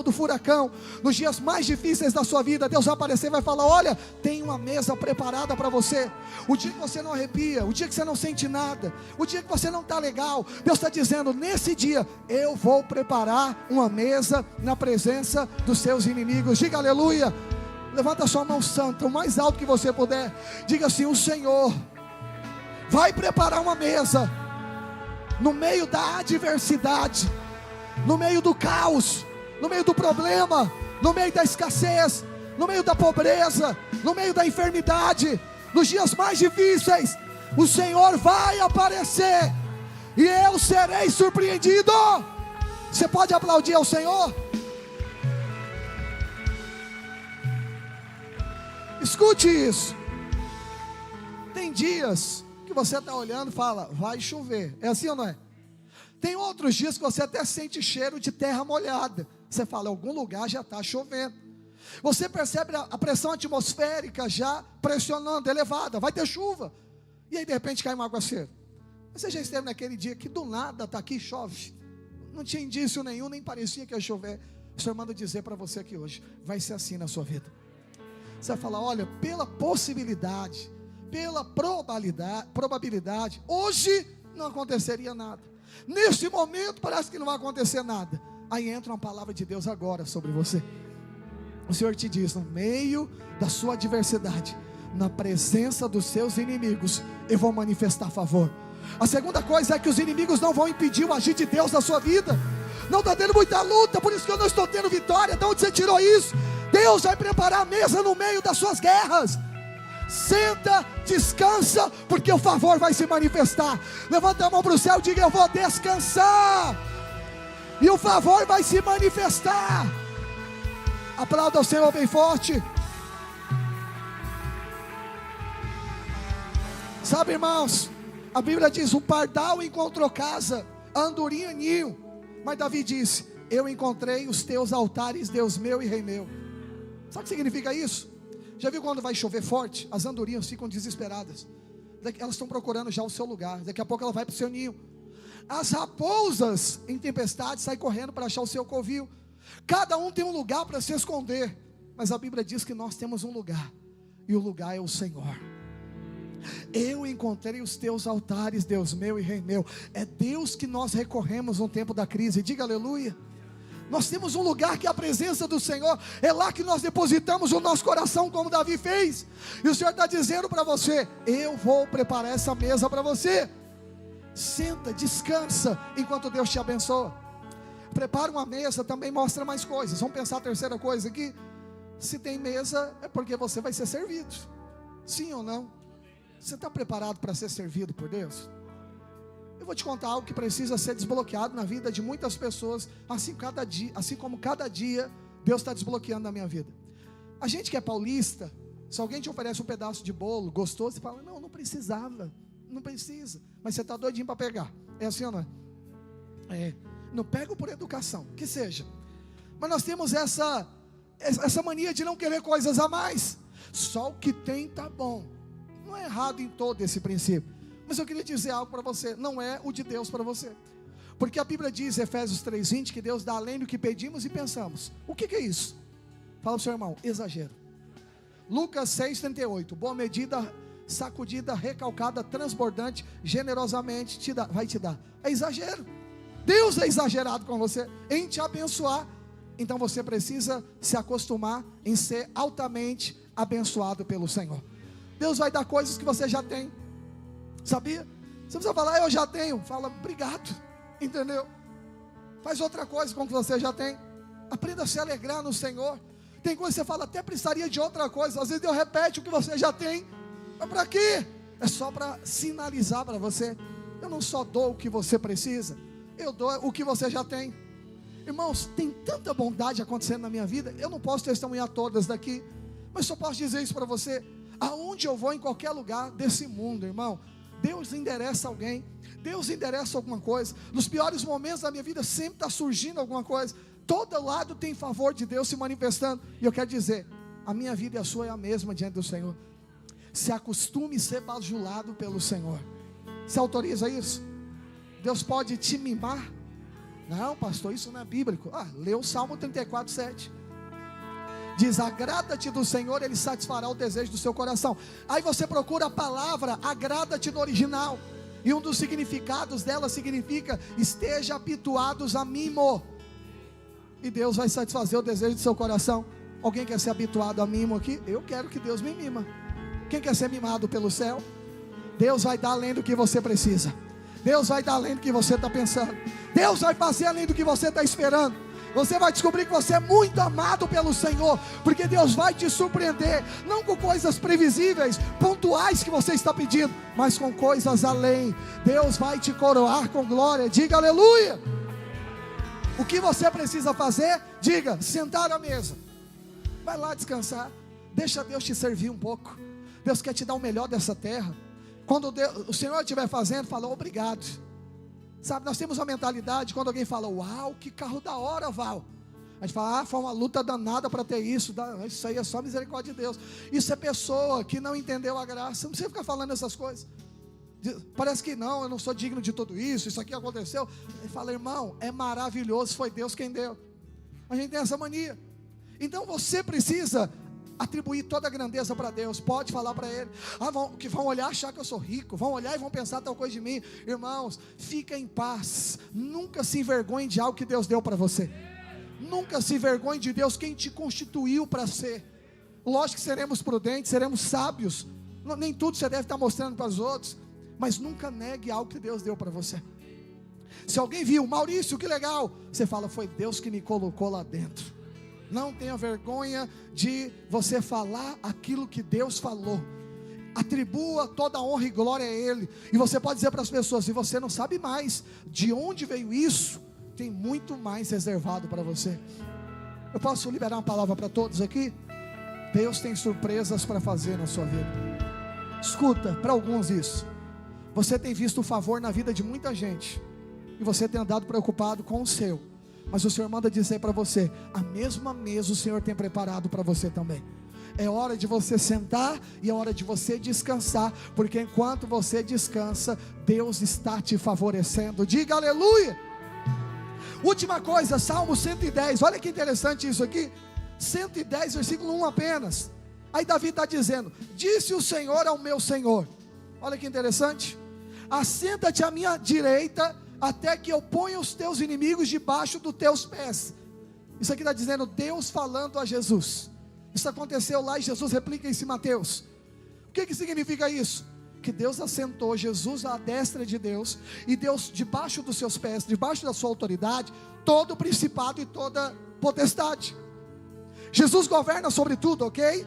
A: do furacão. Nos dias mais difíceis da sua vida, Deus vai aparecer e vai falar: olha, tem uma mesa preparada para você. O dia que você não arrepia, o dia que você não sente nada, o dia que você não está legal, Deus está dizendo: nesse dia eu vou preparar uma mesa na presença dos seus inimigos. Diga aleluia. Levanta a sua mão santa, o mais alto que você puder. Diga assim: o Senhor vai preparar uma mesa no meio da adversidade, no meio do caos, no meio do problema, no meio da escassez, no meio da pobreza, no meio da enfermidade. Nos dias mais difíceis, o Senhor vai aparecer e eu serei surpreendido. Você pode aplaudir ao Senhor? Escute isso. Tem dias que você está olhando e fala: vai chover. É assim ou não é? Tem outros dias que você até sente cheiro de terra molhada. Você fala: em algum lugar já está chovendo. Você percebe a pressão atmosférica já pressionando, elevada. Vai ter chuva. E aí de repente cai um aguaceiro. Você já esteve naquele dia que do nada está aqui e chove. Não tinha indício nenhum, nem parecia que ia chover. O Senhor manda dizer para você aqui hoje: vai ser assim na sua vida. Você vai falar: olha, pela possibilidade, pela probabilidade, hoje não aconteceria nada. Neste momento parece que não vai acontecer nada. Aí entra uma palavra de Deus agora sobre você. O Senhor te diz: no meio da sua adversidade, na presença dos seus inimigos, eu vou manifestar favor. A segunda coisa é que os inimigos não vão impedir o agir de Deus na sua vida. Não está tendo muita luta, por isso que eu não estou tendo vitória. De onde você tirou isso? Deus vai preparar a mesa no meio das suas guerras. Senta, descansa, porque o favor vai se manifestar. Levanta a mão para o céu e diga: eu vou descansar, e o favor vai se manifestar. Aplauda o Senhor bem forte. Sabe, irmãos, a Bíblia diz: o pardal encontrou casa, a andorinha ninho. Mas Davi disse: eu encontrei os teus altares, Deus meu e Rei meu. Sabe o que significa isso? Já viu quando vai chover forte? As andorinhas ficam desesperadas. Elas estão procurando já o seu lugar. Daqui a pouco ela vai para o seu ninho. As raposas em tempestade saem correndo para achar o seu covil. Cada um tem um lugar para se esconder. Mas a Bíblia diz que nós temos um lugar, e o lugar é o Senhor. Eu encontrei os teus altares, Deus meu e Rei meu. É Deus que nós recorremos no tempo da crise. Diga aleluia. Nós temos um lugar que é a presença do Senhor. É lá que nós depositamos o nosso coração, como Davi fez. E o Senhor está dizendo para você: eu vou preparar essa mesa para você. Senta, descansa, enquanto Deus te abençoa. Prepara uma mesa, também mostra mais coisas. Vamos pensar a terceira coisa aqui. Se tem mesa, é porque você vai ser servido. Sim ou não? Você está preparado para ser servido por Deus? Eu vou te contar algo que precisa ser desbloqueado na vida de muitas pessoas, assim como cada dia Deus está desbloqueando na minha vida. A gente que é paulista, se alguém te oferece um pedaço de bolo gostoso, você fala: não, não precisava, não precisa, mas você está doidinho para pegar. É assim ou não é? Não pego por educação, que seja. Mas nós temos essa mania de não querer coisas a mais. Só o que tem está bom. Não é errado em todo esse princípio. Mas eu queria dizer algo para você: não é o de Deus para você. Porque a Bíblia diz, Efésios 3:20, que Deus dá além do que pedimos e pensamos. O que é isso? Fala para o seu irmão: exagero. Lucas 6:38, boa medida, sacudida, recalcada, transbordante, generosamente vai te dar. É exagero. Deus é exagerado com você em te abençoar. Então você precisa se acostumar em ser altamente abençoado pelo Senhor. Deus vai dar coisas que você já tem. Sabia? Você precisa falar: eu já tenho. Fala: obrigado. Entendeu? Faz outra coisa com o que você já tem. Aprenda a se alegrar no Senhor. Tem coisa que você fala: até precisaria de outra coisa. Às vezes Deus repete o que você já tem. Mas para quê? É só para sinalizar para você: eu não só dou o que você precisa, eu dou o que você já tem. Irmãos, tem tanta bondade acontecendo na minha vida. Eu não posso testemunhar todas daqui, mas só posso dizer isso para você: aonde eu vou, em qualquer lugar desse mundo, irmão, Deus endereça alguém, Deus endereça alguma coisa. Nos piores momentos da minha vida sempre está surgindo alguma coisa. Todo lado tem favor de Deus se manifestando. E eu quero dizer, a minha vida e a sua é a mesma diante do Senhor. Se acostume a ser bajulado pelo Senhor. Você autoriza isso? Deus pode te mimar? Não, pastor, isso não é bíblico. Lê o Salmo 34:7. Diz: agrada-te do Senhor, Ele satisfará o desejo do seu coração. Aí você procura a palavra agrada-te no original, e um dos significados dela significa: esteja habituados a mimo. E Deus vai satisfazer o desejo do seu coração. Alguém quer ser habituado a mimo aqui? Eu quero que Deus me mima. Quem quer ser mimado pelo céu? Deus vai dar além do que você precisa. Deus vai dar além do que você está pensando. Deus vai fazer além do que você está esperando. Você vai descobrir que você é muito amado pelo Senhor, porque Deus vai te surpreender, não com coisas previsíveis, pontuais que você está pedindo, mas com coisas além. Deus vai te coroar com glória. Diga aleluia. O que você precisa fazer? Diga: sentar à mesa. Vai lá descansar. Deixa Deus te servir um pouco. Deus quer te dar o melhor dessa terra. Quando o Senhor estiver fazendo, fala: obrigado. Sabe, nós temos uma mentalidade, quando alguém fala: uau, que carro da hora, Val, a gente fala: foi uma luta danada para ter isso. Isso aí é só misericórdia de Deus. Isso é pessoa que não entendeu a graça. Não precisa ficar falando essas coisas. Parece que não, eu não sou digno de tudo isso, isso aqui aconteceu. Ele fala: irmão, é maravilhoso, foi Deus quem deu. A gente tem essa mania. Então você precisa atribuir toda a grandeza para Deus. Pode falar para Ele. Que vão olhar, achar que eu sou rico, vão olhar e vão pensar tal coisa de mim. Irmãos, fica em paz. Nunca se envergonhe de algo que Deus deu para você. Nunca se envergonhe de Deus, quem te constituiu para ser. Lógico que seremos prudentes, seremos sábios. Nem tudo você deve estar mostrando para os outros, mas nunca negue algo que Deus deu para você. Se alguém viu, Maurício, que legal, você fala, foi Deus que me colocou lá dentro. Não tenha vergonha de você falar aquilo que Deus falou. Atribua toda a honra e glória a Ele. E você pode dizer para as pessoas, se você não sabe mais de onde veio isso, tem muito mais reservado para você. Eu posso liberar uma palavra para todos aqui? Deus tem surpresas para fazer na sua vida. Escuta, para alguns isso. Você tem visto o favor na vida de muita gente, e você tem andado preocupado com o seu. Mas o Senhor manda dizer para você, a mesma mesa o Senhor tem preparado para você também. É hora de você sentar e é hora de você descansar, porque enquanto você descansa, Deus está te favorecendo. Diga aleluia. Última coisa, Salmo 110, olha que interessante isso aqui, 110 versículo 1 apenas. Aí Davi está dizendo, disse o Senhor ao meu Senhor, olha que interessante, assenta-te à minha direita, até que eu ponha os teus inimigos debaixo dos teus pés. Isso aqui está dizendo Deus falando a Jesus. Isso aconteceu lá e Jesus replica isso em Mateus. O que significa isso? Que Deus assentou Jesus à destra de Deus, e Deus debaixo dos seus pés, debaixo da sua autoridade, todo o principado e toda potestade. Jesus governa sobre tudo, ok?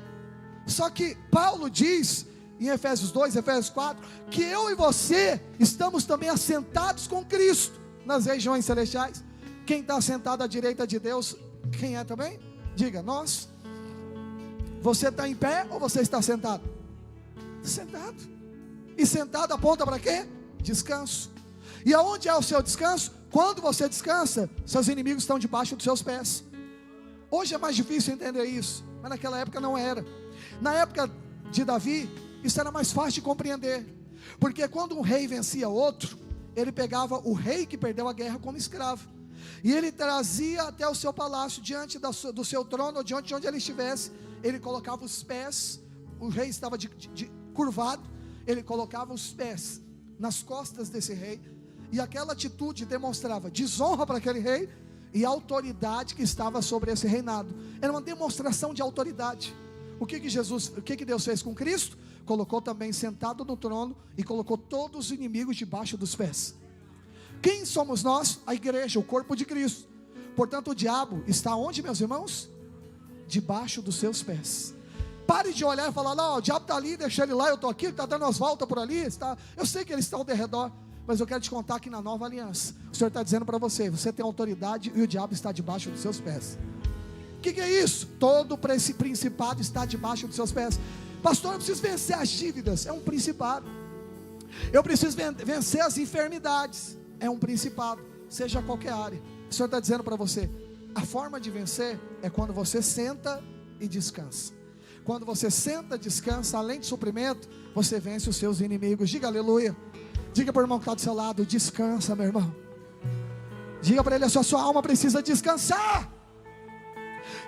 A: Só que Paulo diz em Efésios 2, Efésios 4, que eu e você estamos também assentados com Cristo nas regiões celestiais. Quem está assentado à direita de Deus, quem é também? Diga, nós. Você está em pé ou você está sentado? Sentado. E sentado aponta para quê? Descanso. E aonde é o seu descanso? Quando você descansa, seus inimigos estão debaixo dos seus pés. Hoje é mais difícil entender isso, mas naquela época não era. Na época de Davi, isso era mais fácil de compreender, porque quando um rei vencia outro, ele pegava o rei que perdeu a guerra como escravo, e ele trazia até o seu palácio, diante do seu trono, ou diante de onde ele estivesse. Ele colocava os pés, o rei estava curvado, ele colocava os pés nas costas desse rei, e aquela atitude demonstrava desonra para aquele rei, e a autoridade que estava sobre esse reinado. Era uma demonstração de autoridade. O que Deus fez com Cristo? Colocou também sentado no trono, e colocou todos os inimigos debaixo dos pés. Quem somos nós? A igreja, o corpo de Cristo. Portanto, o diabo está onde, meus irmãos? Debaixo dos seus pés. Pare de olhar e falar, não, o diabo está ali, deixa ele lá, eu estou aqui, ele está dando as voltas por ali, eu sei que ele está ao derredor, mas eu quero te contar que na nova aliança, o Senhor está dizendo para você, você tem autoridade e o diabo está debaixo dos seus pés. O que é isso? Todo esse principado está debaixo dos seus pés. Pastor, eu preciso vencer as dívidas, é um principado. Eu preciso vencer as enfermidades, é um principado, seja qualquer área. O Senhor está dizendo para você, a forma de vencer é quando você senta e descansa. Quando você senta, descansa, além de suprimento, você vence os seus inimigos. Diga aleluia. Diga para o irmão que está do seu lado, descansa, meu irmão. Diga para ele, a sua alma precisa descansar.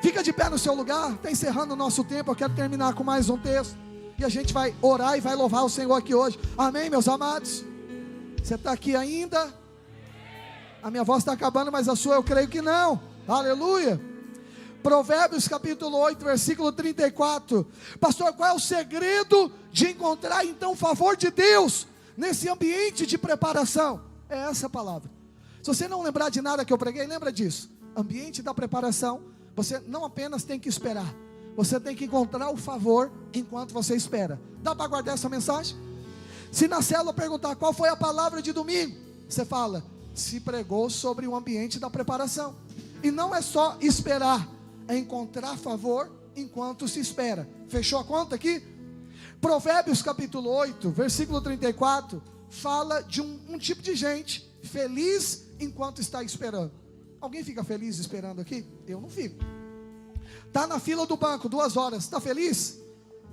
A: Fica de pé no seu lugar. Está encerrando o nosso tempo. Eu quero terminar com mais um texto, e a gente vai orar e vai louvar o Senhor aqui hoje. Amém, meus amados? Você está aqui ainda? A minha voz está acabando, mas a sua eu creio que não. Aleluia. Provérbios capítulo 8, versículo 34. Pastor, qual é o segredo de encontrar então o favor de Deus nesse ambiente de preparação? É essa palavra. Se você não lembrar de nada que eu preguei, lembra disso. Ambiente da preparação. Você não apenas tem que esperar, você tem que encontrar o favor enquanto você espera. Dá para guardar essa mensagem? Se na célula perguntar qual foi a palavra de domingo, você fala, se pregou sobre o ambiente da preparação. E não é só esperar, é encontrar favor enquanto se espera. Fechou a conta aqui? Provérbios capítulo 8, versículo 34, fala de um tipo de gente feliz enquanto está esperando. Alguém fica feliz esperando aqui? Eu não fico. Está na fila do banco 2 horas, está feliz?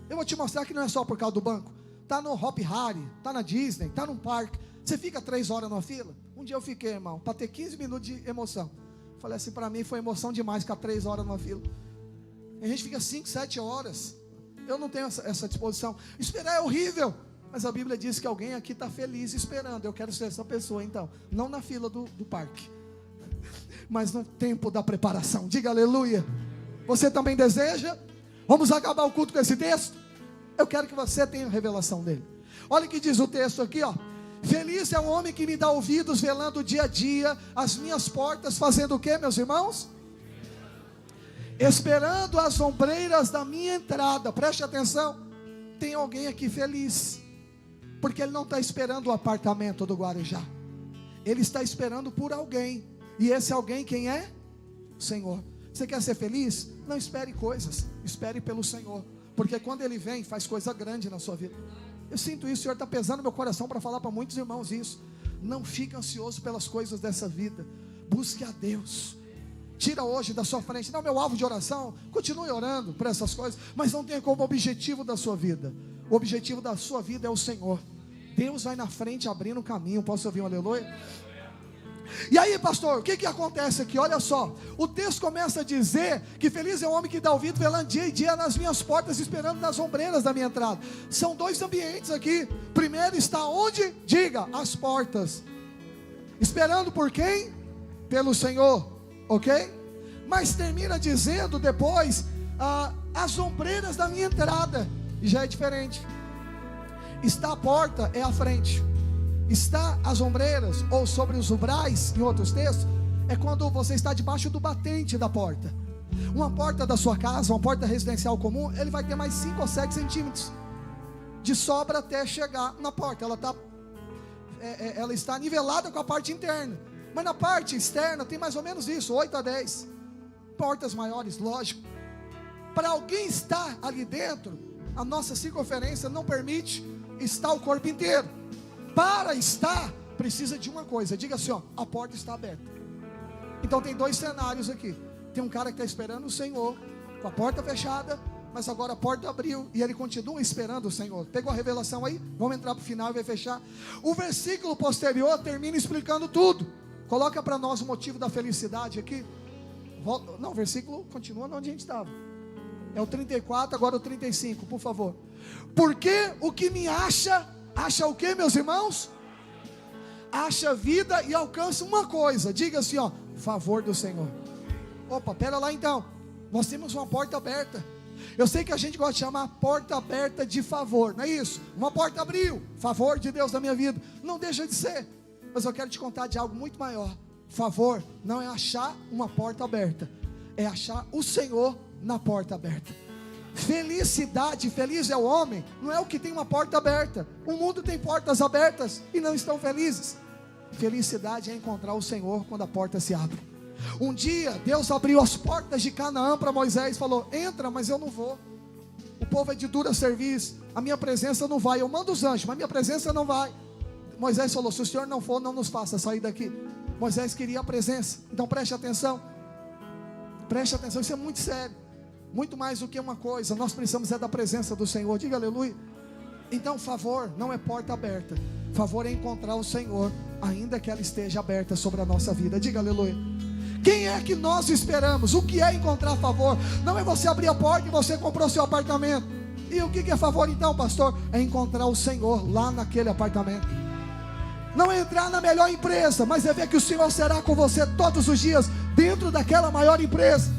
A: Eu vou te mostrar que não é só por causa do banco. Está no Hop Harry, está na Disney, está num parque. Você fica 3 horas numa fila? Um dia eu fiquei, irmão, para ter 15 minutos de emoção. Falei assim, para mim foi emoção demais ficar 3 horas numa fila. A gente fica 5, 7 horas. Eu não tenho essa disposição. Esperar é horrível, mas a Bíblia diz que alguém aqui está feliz esperando. Eu quero ser essa pessoa então. Não na fila do parque, mas no tempo da preparação. Diga aleluia. Você também deseja? Vamos acabar o culto com esse texto? Eu quero que você tenha a revelação dele. Olha o que diz o texto aqui, ó. Feliz é o homem que me dá ouvidos, velando dia a dia as minhas portas, fazendo o que, meus irmãos? Esperando as ombreiras da minha entrada. Preste atenção, tem alguém aqui feliz, porque ele não está esperando o apartamento do Guarujá, ele está esperando por alguém, e esse alguém quem é? O Senhor. Você quer ser feliz? Não espere coisas, espere pelo Senhor, porque quando Ele vem, faz coisa grande na sua vida. Eu sinto isso, o Senhor está pesando no meu coração para falar para muitos irmãos isso. Não fique ansioso pelas coisas dessa vida, busque a Deus. Tira hoje da sua frente, não, meu alvo de oração, continue orando por essas coisas, mas não tenha como objetivo da sua vida. O objetivo da sua vida é o Senhor. Deus vai na frente abrindo o caminho. Posso ouvir um aleluia? E aí, pastor, o que acontece aqui? Olha só, o texto começa a dizer que feliz é o homem que dá ouvido, velando dia e dia nas minhas portas, esperando nas ombreiras da minha entrada. São dois ambientes aqui. Primeiro está onde? Diga, as portas. Esperando por quem? Pelo Senhor, ok? Mas termina dizendo depois, as ombreiras da minha entrada. E já é diferente. Está a porta, é a frente. Está as ombreiras, ou sobre os umbrais, em outros textos, é quando você está debaixo do batente da porta. Uma porta da sua casa, uma porta residencial comum, ele vai ter mais 5 ou 7 centímetros de sobra até chegar na porta. Ela está nivelada com a parte interna, mas na parte externa tem mais ou menos isso, 8 a 10 portas maiores, lógico. Para alguém estar ali dentro, a nossa circunferência não permite estar o corpo inteiro. Para estar, precisa de uma coisa. Diga assim, ó, a porta está aberta. Então tem 2 cenários aqui. Tem um cara que está esperando o Senhor, com a porta fechada, mas agora a porta abriu, e ele continua esperando o Senhor. Pegou a revelação aí? Vamos entrar para o final e vai fechar. O versículo posterior termina explicando tudo. Coloca para nós o motivo da felicidade aqui. Não, o versículo continua onde a gente estava. É o 34, agora o 35, por favor. Porque o que me acha o que, meus irmãos? Acha vida e alcança uma coisa. Diga assim, ó, favor do Senhor. Opa, pera lá então. Nós temos uma porta aberta. Eu sei que a gente gosta de chamar porta aberta de favor, não é isso? Uma porta abriu, favor de Deus na minha vida. Não deixa de ser. Mas eu quero te contar de algo muito maior. Favor não é achar uma porta aberta, é achar o Senhor na porta aberta. Felicidade, feliz é o homem, não é o que tem uma porta aberta. O mundo tem portas abertas e não estão felizes. Felicidade é encontrar o Senhor quando a porta se abre. Um dia Deus abriu as portas de Canaã para Moisés, falou, entra, mas eu não vou. O povo é de dura serviço, a minha presença não vai. Eu mando os anjos, mas minha presença não vai. Moisés falou, se o Senhor não for, não nos faça sair daqui. Moisés queria a presença. Então preste atenção, isso é muito sério. Muito mais do que uma coisa, nós precisamos da presença do Senhor. Diga aleluia. Então favor não é porta aberta. Favor é encontrar o Senhor, ainda que ela esteja aberta sobre a nossa vida. Diga aleluia. Quem é que nós esperamos? O que é encontrar favor? Não é você abrir a porta e você comprou seu apartamento. E o que é favor então, pastor? É encontrar o Senhor lá naquele apartamento. Não é entrar na melhor empresa, mas é ver que o Senhor será com você todos os dias, dentro daquela maior empresa.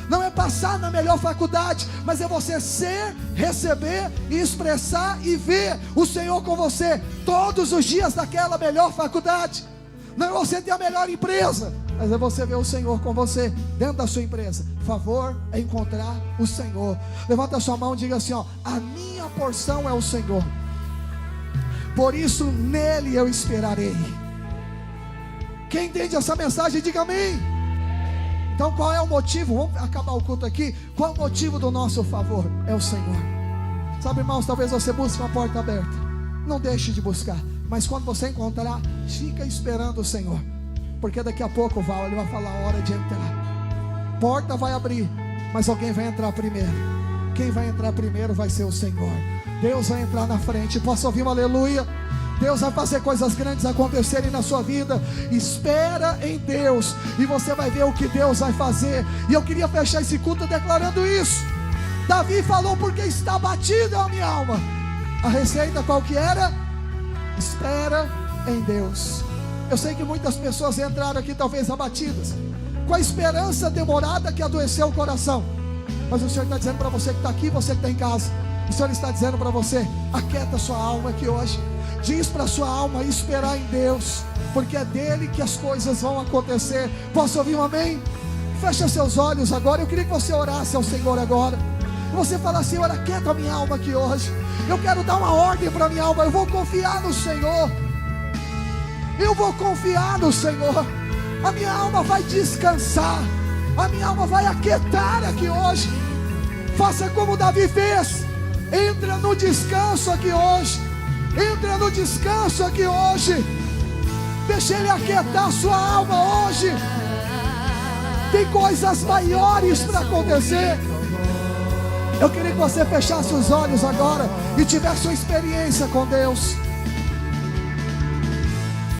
A: Não é passar na melhor faculdade, mas é você ser, receber e expressar e ver o Senhor com você todos os dias daquela melhor faculdade. Não é você ter a melhor empresa, mas é você ver o Senhor com você dentro da sua empresa. Favor é encontrar o Senhor. Levanta a sua mão e diga assim, ó, a minha porção é o Senhor, por isso nele eu esperarei. Quem entende essa mensagem, diga amém. Então qual é o motivo? Vamos acabar o culto aqui. Qual é o motivo do nosso favor? É o Senhor. Sabe, irmãos, talvez você busque uma porta aberta. Não deixe de buscar. Mas quando você encontrar, fica esperando o Senhor. Porque daqui a pouco ele vai falar a hora de entrar. Porta vai abrir, mas alguém vai entrar primeiro. Quem vai entrar primeiro vai ser o Senhor. Deus vai entrar na frente. Posso ouvir um aleluia? Deus vai fazer coisas grandes acontecerem na sua vida. Espera em Deus e você vai ver o que Deus vai fazer. E eu queria fechar esse culto declarando isso. Davi falou, porque está abatida a minha alma. A receita qual que era? Espera em Deus. Eu sei que muitas pessoas entraram aqui talvez abatidas, com a esperança demorada que adoeceu o coração. Mas o Senhor está dizendo para você que está aqui, você que está em casa, O Senhor está dizendo para você: aquieta sua alma aqui hoje. Diz para sua alma esperar em Deus, porque é dele que as coisas vão acontecer. Posso ouvir um amém? Fecha seus olhos agora. Eu queria que você orasse ao Senhor agora. Você fala: Senhor, aquieta a minha alma aqui hoje. Eu quero dar uma ordem para a minha alma. Eu vou confiar no Senhor. Eu vou confiar no Senhor. A minha alma vai descansar. A minha alma vai aquietar aqui hoje. Faça como Davi fez. Entra no descanso aqui hoje. Entra no descanso aqui hoje. Deixa Ele aquietar sua alma hoje. Tem coisas maiores para acontecer. Eu queria que você fechasse os olhos agora e tivesse uma experiência com Deus.